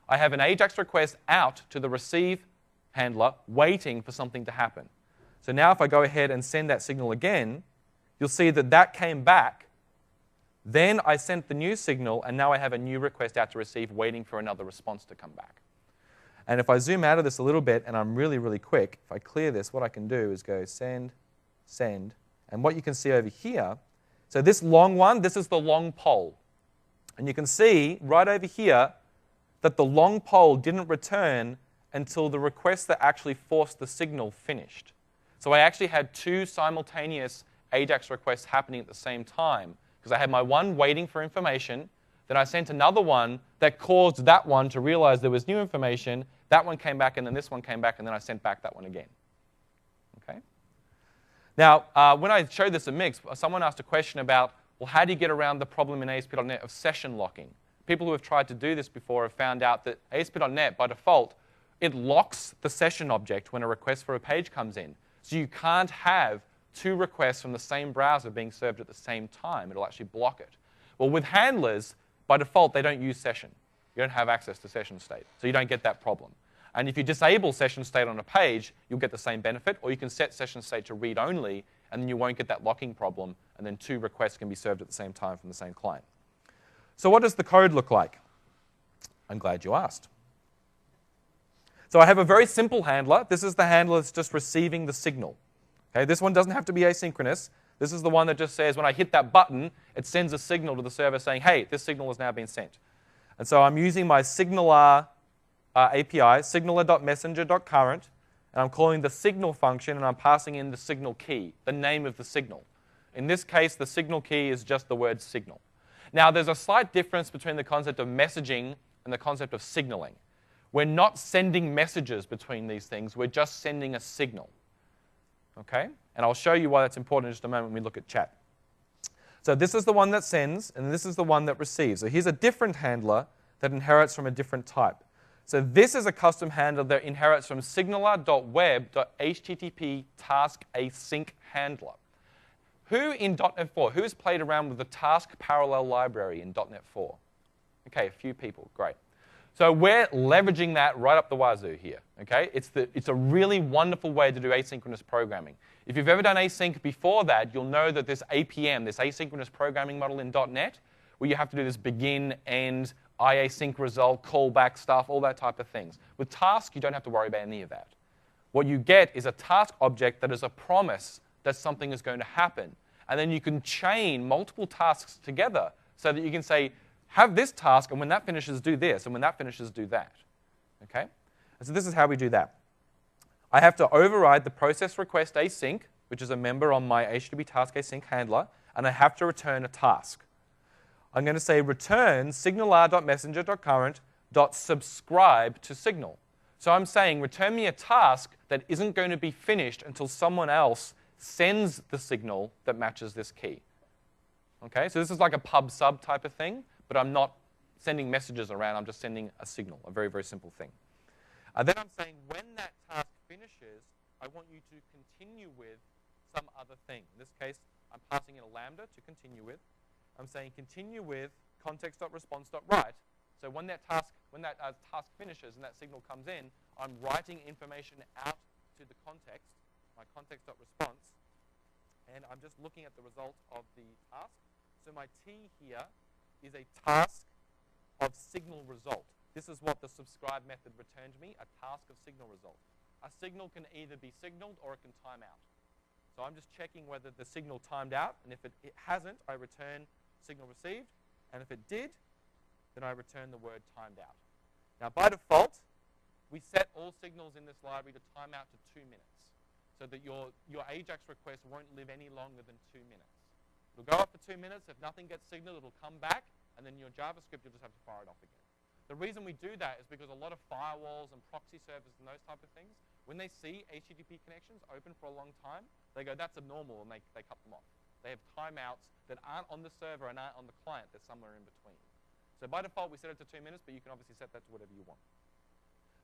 I have an AJAX request out to the receive handler waiting for something to happen. So now if I go ahead and send that signal again, you'll see that that came back. Then I sent the new signal, and now I have a new request out to receive waiting for another response to come back. And if I zoom out of this a little bit, and I'm really, really quick, if I clear this, what I can do is go send, send. And what you can see over here, so this long one, this is the long pole. And you can see right over here that the long pole didn't return until the request that actually forced the signal finished. So I actually had two simultaneous AJAX requests happening at the same time, because I had my one waiting for information, then I sent another one that caused that one to realize there was new information, that one came back, and then this one came back, and then I sent back that one again. Okay? Now, when I showed this at Mix, someone asked a question about, well, how do you get around the problem in ASP.NET of session locking? People who have tried to do this before have found out that ASP.NET, by default, it locks the session object when a request for a page comes in. So you can't have two requests from the same browser being served at the same time. It'll actually block it. Well, with handlers, by default, they don't use session. You don't have access to session state, so you don't get that problem. And if you disable session state on a page, you'll get the same benefit, or you can set session state to read only, and then you won't get that locking problem, and then two requests can be served at the same time from the same client. So what does the code look like? I'm glad you asked. So I have a very simple handler. This is the handler that's just receiving the signal. Okay, this one doesn't have to be asynchronous. This is the one that just says when I hit that button, it sends a signal to the server saying, hey, this signal has now been sent. And so I'm using my signaler API, signaler.messenger.current, and I'm calling the signal function, and I'm passing in the signal key, the name of the signal. In this case, the signal key is just the word signal. Now, there's a slight difference between the concept of messaging and the concept of signaling. We're not sending messages between these things. We're just sending a signal. Okay? And I'll show you why that's important in just a moment when we look at chat. So this is the one that sends, and this is the one that receives. So here's a different handler that inherits from a different type. So this is a custom handler that inherits from signaler.web.http task async handler. Who in .NET 4, who has played around with the task parallel library in .NET 4? Okay, a few people, great. So we're leveraging that right up the wazoo here, okay? It's a really wonderful way to do asynchronous programming. If you've ever done async before that, you'll know that this APM, this asynchronous programming model in .NET, where you have to do this begin, end, IAsync result, callback stuff, all that type of things. With task, you don't have to worry about any of that. What you get is a task object that is a promise that something is going to happen. And then you can chain multiple tasks together so that you can say, have this task, and when that finishes, do this, and when that finishes, do that. Okay? And so this is how we do that. I have to override the process request async, which is a member on my HTTP task async handler, and I have to return a task. I'm going to say return signaler.messenger.current.subscribe to signal. So I'm saying return me a task that isn't going to be finished until someone else sends the signal that matches this key. Okay, so this is like a pub sub type of thing, but I'm not sending messages around. I'm just sending a signal, a very, very simple thing. Then I'm saying when that task finishes, I want you to continue with some other thing. In this case, I'm passing in a lambda to continue with. I'm saying continue with context.response.write. So when that task finishes and that signal comes in, I'm writing information out to the context, my context.response, and I'm just looking at the result of the task. So my T here is a task of signal result. This is what the subscribe method returned me, a task of signal result. A signal can either be signaled or it can time out. So I'm just checking whether the signal timed out, and if it hasn't, I return signal received, and if it did, then I return the word timed out. Now, by default, we set all signals in this library to time out to 2 minutes, so that your AJAX request won't live any longer than 2 minutes. It'll go up for 2 minutes. If nothing gets signaled, it'll come back, and then your JavaScript, you'll just have to fire it off again. The reason we do that is because a lot of firewalls and proxy servers and those type of things, when they see HTTP connections open for a long time, they go, that's abnormal, and they cut them off. They have timeouts that aren't on the server and aren't on the client. They're somewhere in between. So by default, we set it to 2 minutes, but you can obviously set that to whatever you want.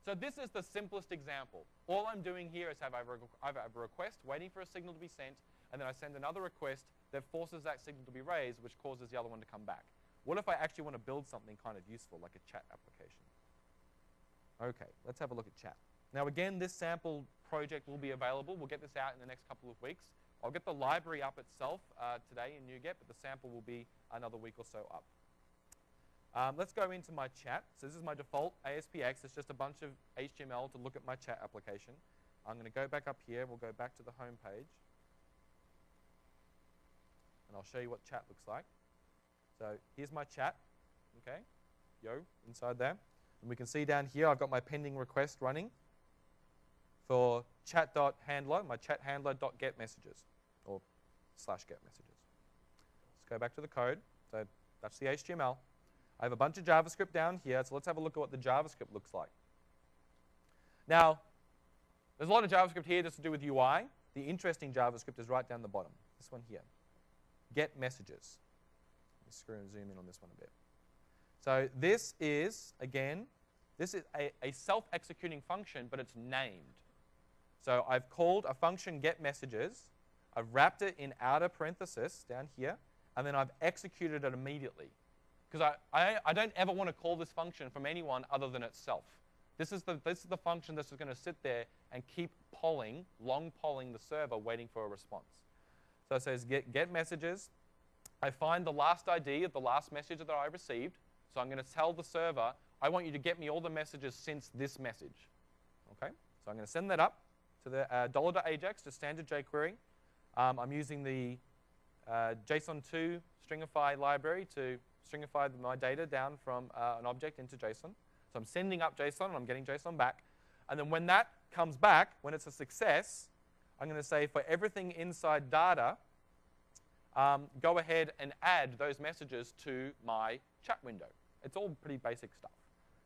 So this is the simplest example. All I'm doing here is I have a request waiting for a signal to be sent, and then I send another request that forces that signal to be raised, which causes the other one to come back. What if I actually want to build something kind of useful, like a chat application? Okay, let's have a look at chat. Now again, this sample project will be available. We'll get this out in the next couple of weeks. I'll get the library up itself today in NuGet, but the sample will be another week or so up. Let's go into my chat. So this is my default ASPX. It's just a bunch of HTML to look at my chat application. I'm going to go back up here. We'll go back to the home page. And I'll show you what chat looks like. So here's my chat. Okay, yo, inside there. And we can see down here I've got my pending request running for chat.handler, my chat handler.get messages, or /get messages. Let's go back to the code. So that's the HTML. I have a bunch of JavaScript down here, so let's have a look at what the JavaScript looks like. Now, there's a lot of JavaScript here just to do with UI. The interesting JavaScript is right down the bottom, this one here. Get messages. Let me zoom in on this one a bit. So this is, again, this is a self-executing function, but it's named. So I've called a function get messages. I've wrapped it in outer parenthesis down here, and then I've executed it immediately. Because I don't ever want to call this function from anyone other than itself. This is the function that's going to sit there and keep polling, long polling the server, waiting for a response. So it says get messages. I find the last ID of the last message that I received. So I'm going to tell the server, I want you to get me all the messages since this message. Okay? So I'm going to send that up to the $.ajax, to standard jQuery. I'm using the JSON2 stringify library to stringify my data down from an object into JSON. So I'm sending up JSON, and I'm getting JSON back. And then when that comes back, when it's a success, I'm going to say for everything inside data, go ahead and add those messages to my chat window. It's all pretty basic stuff.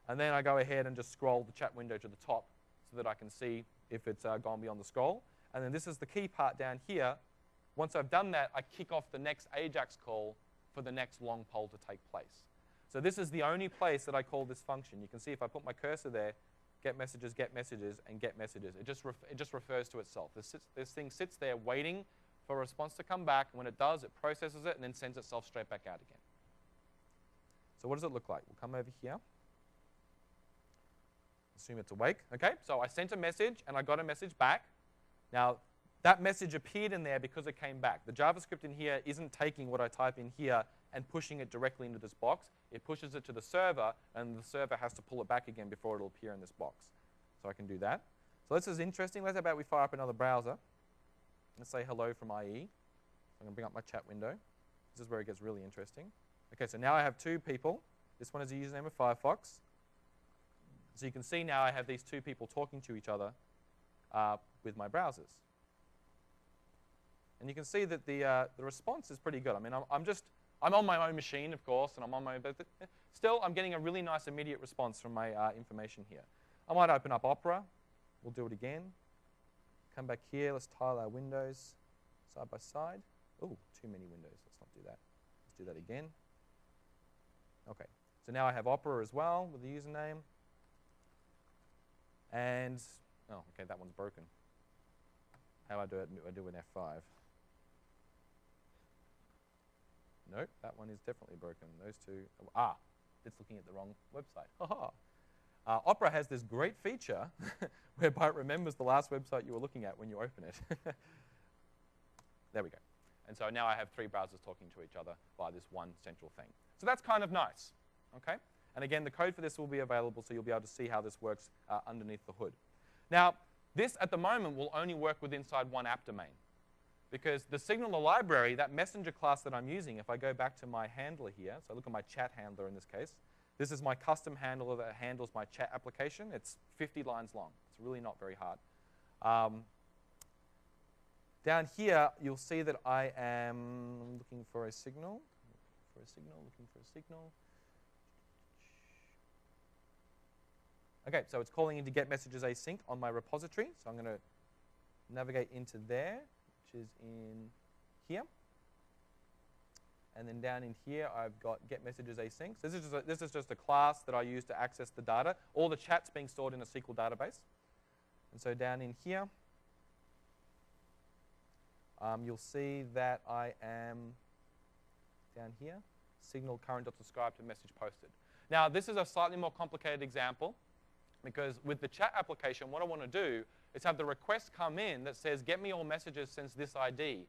And then I go ahead and just scroll the chat window to the top so that I can see if it's gone beyond the scroll. And then this is the key part down here. Once I've done that, I kick off the next AJAX call for the next long poll to take place. So this is the only place that I call this function. You can see if I put my cursor there, get messages, and get messages. It just refers to itself. This thing sits there waiting for a response to come back. And when it does, it processes it and then sends itself straight back out again. So what does it look like? We'll come over here. Assume it's awake. OK, so I sent a message, and I got a message back. Now, that message appeared in there because it came back. The JavaScript in here isn't taking what I type in here and pushing it directly into this box. It pushes it to the server, and the server has to pull it back again before it'll appear in this box. So I can do that. So this is interesting. Let's say about we fire up another browser. Let's say hello from IE. I'm going to bring up my chat window. This is where it gets really interesting. OK, so now I have two people. This one is a username of Firefox. So you can see now I have these two people talking to each other with my browsers. And you can see that the response is pretty good. I mean, I'm on my own machine, of course, and I'm on my, but still, I'm getting a really nice immediate response from my information here. I might open up Opera. We'll do it again. Come back here. Let's tile our windows side by side. Oh, too many windows. Let's not do that. Let's do that again. OK, so now I have Opera as well with the username. And, oh, OK, that one's broken. How do I do it? I do an F5. Nope, that one is definitely broken. Those two, it's looking at the wrong website. Haha. Opera has this great feature whereby it remembers the last website you were looking at when you open it. There we go. And so now I have three browsers talking to each other via this one central thing. So that's kind of nice. Okay? And again, the code for this will be available, so you'll be able to see how this works underneath the hood. Now, this, at the moment, will only work with inside one app domain. Because the signaler library, that messenger class that I'm using, if I go back to my handler here, so I look at my chat handler in this case, this is my custom handler that handles my chat application. It's 50 lines long. It's really not very hard. Down here, you'll see that I am looking for a signal. Looking for a signal. OK, so it's calling into get messages async on my repository. So I'm going to navigate into there, which is in here. And then down in here, I've got get messages async. So this is just a class that I use to access the data. All the chat's being stored in a SQL database. And so down in here, you'll see that I am down here, signal current.describe to message posted. Now, this is a slightly more complicated example, Because with the chat application, what I want to do is have the request come in that says, get me all messages since this ID.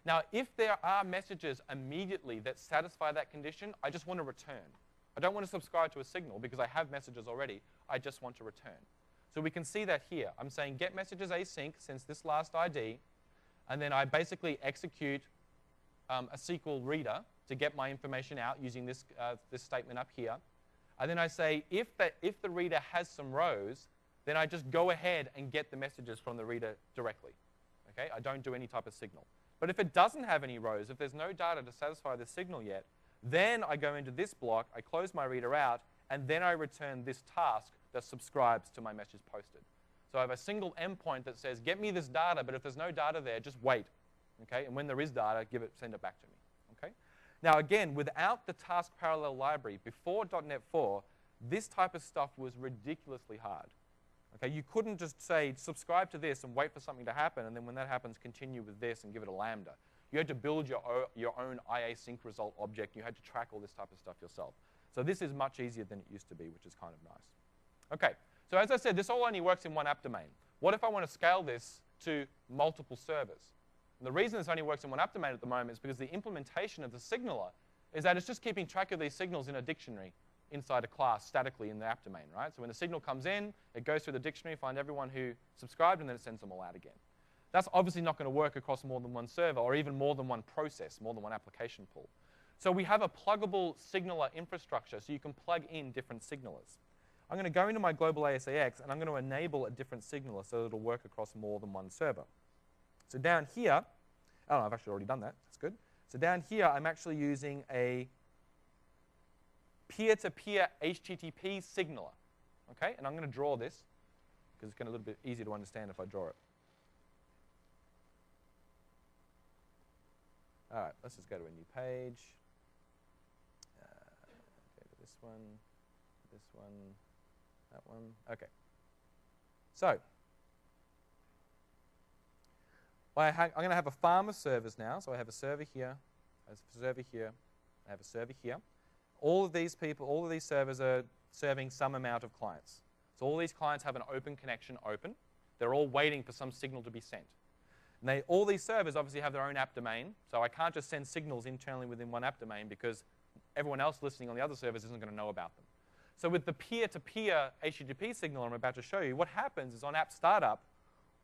Now, if there are messages immediately that satisfy that condition, I just want to return. I don't want to subscribe to a signal because I have messages already. I just want to return. So we can see that here. I'm saying get messages async since this last ID, and then I basically execute a SQL reader to get my information out using this statement up here. And then I say if the reader has some rows, then I just go ahead and get the messages from the reader directly. Okay? I don't do any type of signal. But if it doesn't have any rows, if there's no data to satisfy the signal yet, then I go into this block, I close my reader out, and then I return this task that subscribes to my message posted. So I have a single endpoint that says, get me this data, but if there's no data there, just wait. Okay? And when there is data, send it back to me. Okay? Now again, without the task parallel library, before .NET 4, this type of stuff was ridiculously hard. Okay? You couldn't just say, subscribe to this and wait for something to happen, and then when that happens, continue with this and give it a lambda. You had to build your own IAsync result object. You had to track all this type of stuff yourself. So this is much easier than it used to be, which is kind of nice. Okay, so as I said, this all only works in one app domain. What if I want to scale this to multiple servers? And the reason this only works in one app domain at the moment is because the implementation of the signaler is that it's just keeping track of these signals in a dictionary inside a class statically in the app domain, right? So when the signal comes in, it goes through the dictionary, finds everyone who subscribed, and then it sends them all out again. That's obviously not going to work across more than one server or even more than one process, more than one application pool. So we have a pluggable signaler infrastructure, so you can plug in different signalers. I'm going to go into my global AJAX, and I'm going to enable a different signaler so that it'll work across more than one server. So down here, oh, I've actually already done that. That's good. So down here, I'm actually using a peer-to-peer HTTP signaler. Okay? And I'm going to draw this because it's going to be a little bit easier to understand if I draw it. All right, let's just go to a new page. Go to this one, that one. OK. So I'm going to have a farm of servers now. So I have a server here, a server here, I have a server here. All of these people, all of these servers are serving some amount of clients. So all these clients have an open connection open. They're all waiting for some signal to be sent. And all these servers obviously have their own app domain, so I can't just send signals internally within one app domain because everyone else listening on the other servers isn't going to know about them. So with the peer-to-peer HTTP signal I'm about to show you, what happens is on app startup,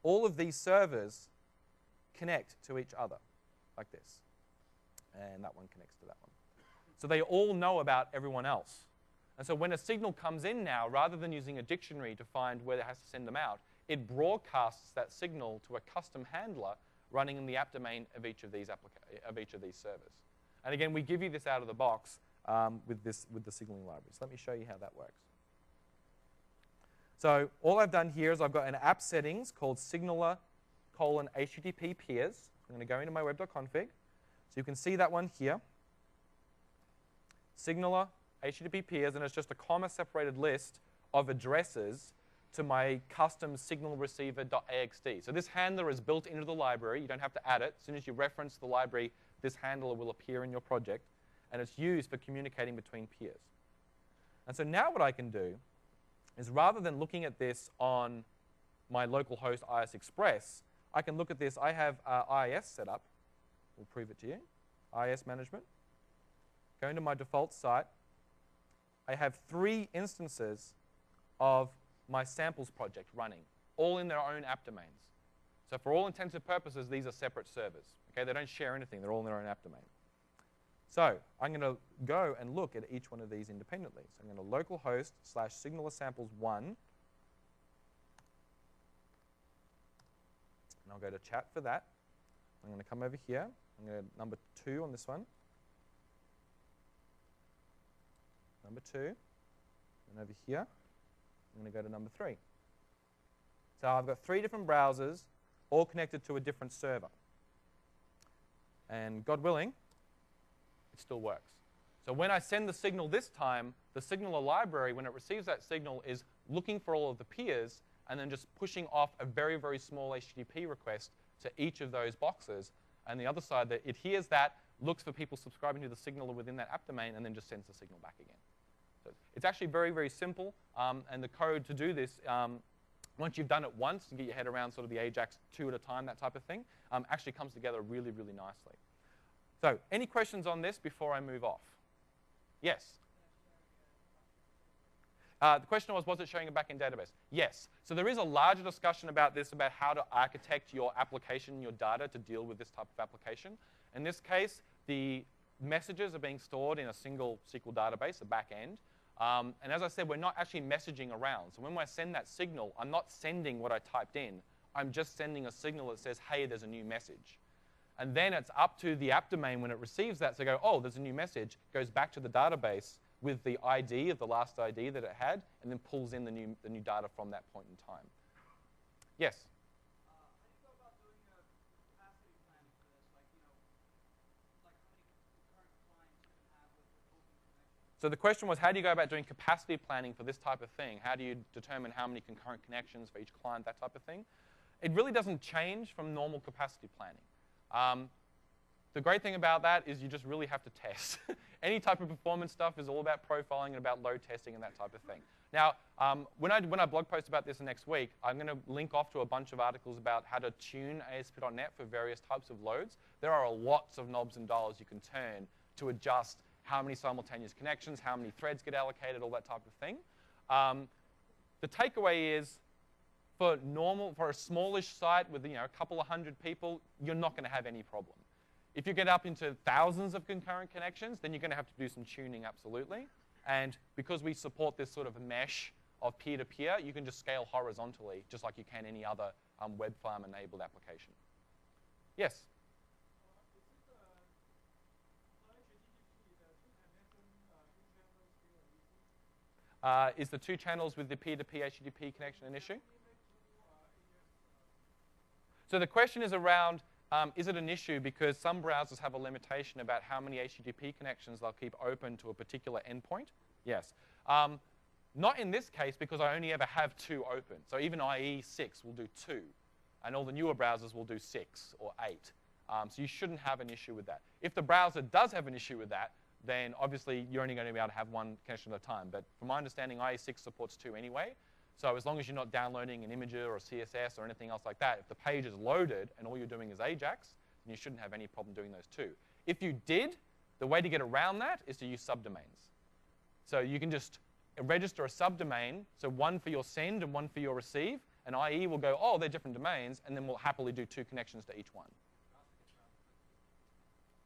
all of these servers connect to each other like this. And that one connects to that one. So they all know about everyone else. And so when a signal comes in now, rather than using a dictionary to find where it has to send them out, it broadcasts that signal to a custom handler running in the app domain of each of these servers. And again, we give you this out of the box with the signaling library. So let me show you how that works. So all I've done here is I've got an app settings called signaler:/HTTP peers. I'm going to go into my web.config. So you can see that one here. Signaler HTTP peers, and it's just a comma-separated list of addresses to my custom signal receiver.axt. So this handler is built into the library. You don't have to add it. As soon as you reference the library, this handler will appear in your project, and it's used for communicating between peers. And so now what I can do is rather than looking at this on my local host IS Express, I can look at this. I have IIS set up. We'll prove it to you. IIS management. Go into my default site. I have 3 instances of my samples project running, all in their own app domains. So for all intents and purposes, these are separate servers. Okay? They don't share anything. They're all in their own app domain. So I'm going to go and look at each one of these independently. So I'm going to localhost/signalersamples1. And I'll go to chat for that. I'm going to come over here. I'm going to number 2 on this one. Number 2. And over here, I'm going to go to number 3. So I've got 3 different browsers, all connected to a different server. And God willing, it still works. So when I send the signal this time, the signaler library, when it receives that signal, is looking for all of the peers and then just pushing off a very, very small HTTP request to each of those boxes. And the other side, that it hears that, looks for people subscribing to the signaler within that app domain, and then just sends the signal back again. So It's actually very, very simple, and the code to do this, once you've done it once and get your head around sort of the AJAX 2 at a time, that type of thing, actually comes together really, really nicely. So any questions on this before I move off? Yes? The question was it showing a backend database? Yes. So there is a larger discussion about this, about how to architect your application, your data, to deal with this type of application. In this case, the messages are being stored in a single SQL database, a backend. And as I said, we're not actually messaging around. So when I send that signal, I'm not sending what I typed in. I'm just sending a signal that says, hey, there's a new message. And then it's up to the app domain when it receives that to go, oh, there's a new message, goes back to the database with the ID of the last ID that it had, and then pulls in the new data from that point in time. Yes? How do you go about doing a capacity planning for this? Like, you know, like how many concurrent clients you can have with open connections? So the question was, how do you go about doing capacity planning for this type of thing? How do you determine how many concurrent connections for each client, that type of thing? It really doesn't change from normal capacity planning. The great thing about that is you just really have to test. Any type of performance stuff is all about profiling and about load testing and that type of thing. Now, when I blog post about this next week, I'm going to link off to a bunch of articles about how to tune ASP.NET for various types of loads. There are lots of knobs and dials you can turn to adjust how many simultaneous connections, how many threads get allocated, all that type of thing. The takeaway is, for a smallish site with a couple of hundred people, you're not going to have any problem. If you get up into thousands of concurrent connections, then you're going to have to do some tuning, absolutely. And because we support this sort of mesh of peer-to-peer, you can just scale horizontally, just like you can any other web farm-enabled application. Yes? Is the two channels with the peer-to-peer HTTP connection an issue? So the question is around, is it an issue because some browsers have a limitation about how many HTTP connections they'll keep open to a particular endpoint? Yes. Not in this case, because I only ever have 2 open. So even IE6 will do 2. And all the newer browsers will do 6 or 8. So you shouldn't have an issue with that. If the browser does have an issue with that, then obviously you're only going to be able to have 1 connection at a time. But from my understanding, IE6 supports 2 anyway. So as long as you're not downloading an imager or CSS or anything else like that, if the page is loaded and all you're doing is AJAX, then you shouldn't have any problem doing those 2. If you did, the way to get around that is to use subdomains. So you can just register a subdomain, so one for your send and one for your receive, and IE will go, oh, they're different domains, and then we'll happily do 2 connections to each one.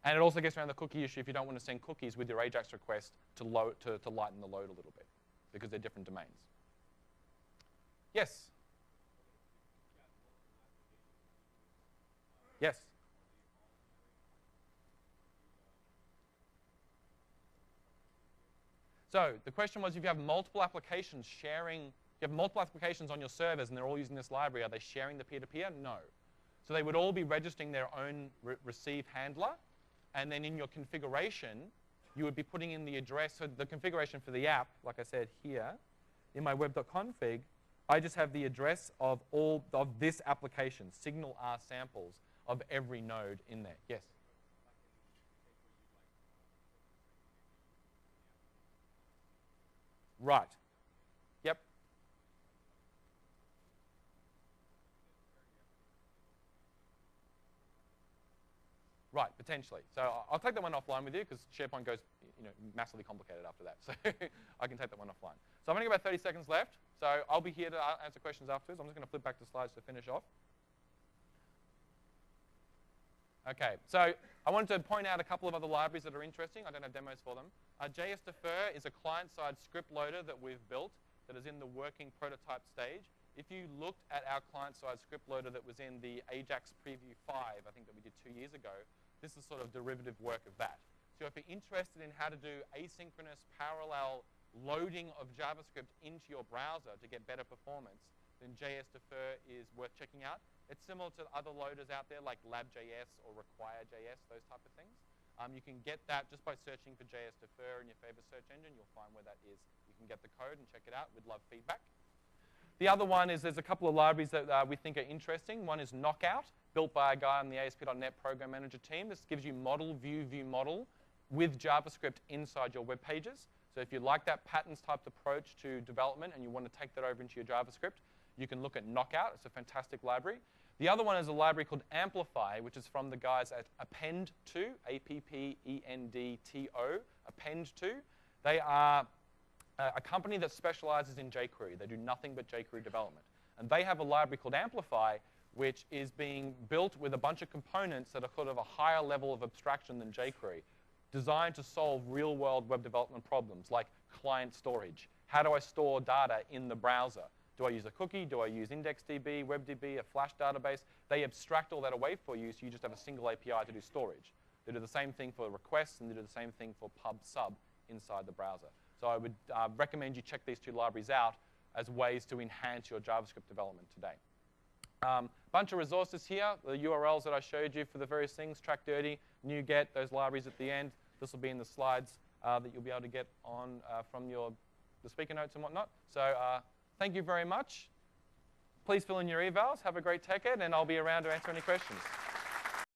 And it also gets around the cookie issue if you don't want to send cookies with your AJAX request to lighten the load a little bit, because they're different domains. Yes? Yes? So the question was, if you have multiple applications on your servers and they're all using this library, are they sharing the peer-to-peer? No. So they would all be registering their own receive handler. And then in your configuration, you would be putting in the address. So the configuration for the app, like I said here, in my web.config, I just have the address of all of this application, signal R samples of every node in there. Yes? Right. Yep. Right, potentially. So I'll take that one offline with you because SharePoint goes massively complicated after that. So I can take that one offline. So I've only got about 30 seconds left. So I'll be here to answer questions afterwards. I'm just going to flip back to slides to finish off. OK, so I wanted to point out a couple of other libraries that are interesting. I don't have demos for them. JS-Defer is a client-side script loader that we've built that is in the working prototype stage. If you looked at our client-side script loader that was in the AJAX Preview 5, I think that we did 2 years ago, this is sort of derivative work of that. So if you're interested in how to do asynchronous parallel loading of JavaScript into your browser to get better performance, then JS-Defer is worth checking out. It's similar to other loaders out there like Lab.js or Require.js, those type of things. You can get that just by searching for JS-Defer in your favorite search engine. You'll find where that is. You can get the code and check it out. We'd love feedback. The other one is there's a couple of libraries that we think are interesting. One is Knockout, built by a guy on the ASP.NET Program Manager team. This gives you model, view model with JavaScript inside your web pages. So if you like that patterns type approach to development and you want to take that over into your JavaScript, you can look at Knockout. It's a fantastic library. The other one is a library called Amplify, which is from the guys at Append2, A-P-P-E-N-D-T-O, Append2. They are a company that specializes in jQuery. They do nothing but jQuery development. And they have a library called Amplify, which is being built with a bunch of components that are sort of a higher level of abstraction than jQuery, designed to solve real-world web development problems like client storage. How do I store data in the browser? Do I use a cookie? Do I use IndexedDB, WebDB, a Flash database? They abstract all that away for you, so you just have a single API to do storage. They do the same thing for requests, and they do the same thing for pub/sub inside the browser. So I would recommend you check these two libraries out as ways to enhance your JavaScript development today. Bunch of resources here, the URLs that I showed you for the various things, TrackDirty, NuGet, those libraries at the end. This will be in the slides that you'll be able to get on from the speaker notes and whatnot. So thank you very much. Please fill in your evals. Have a great TechEd, and I'll be around to answer any questions.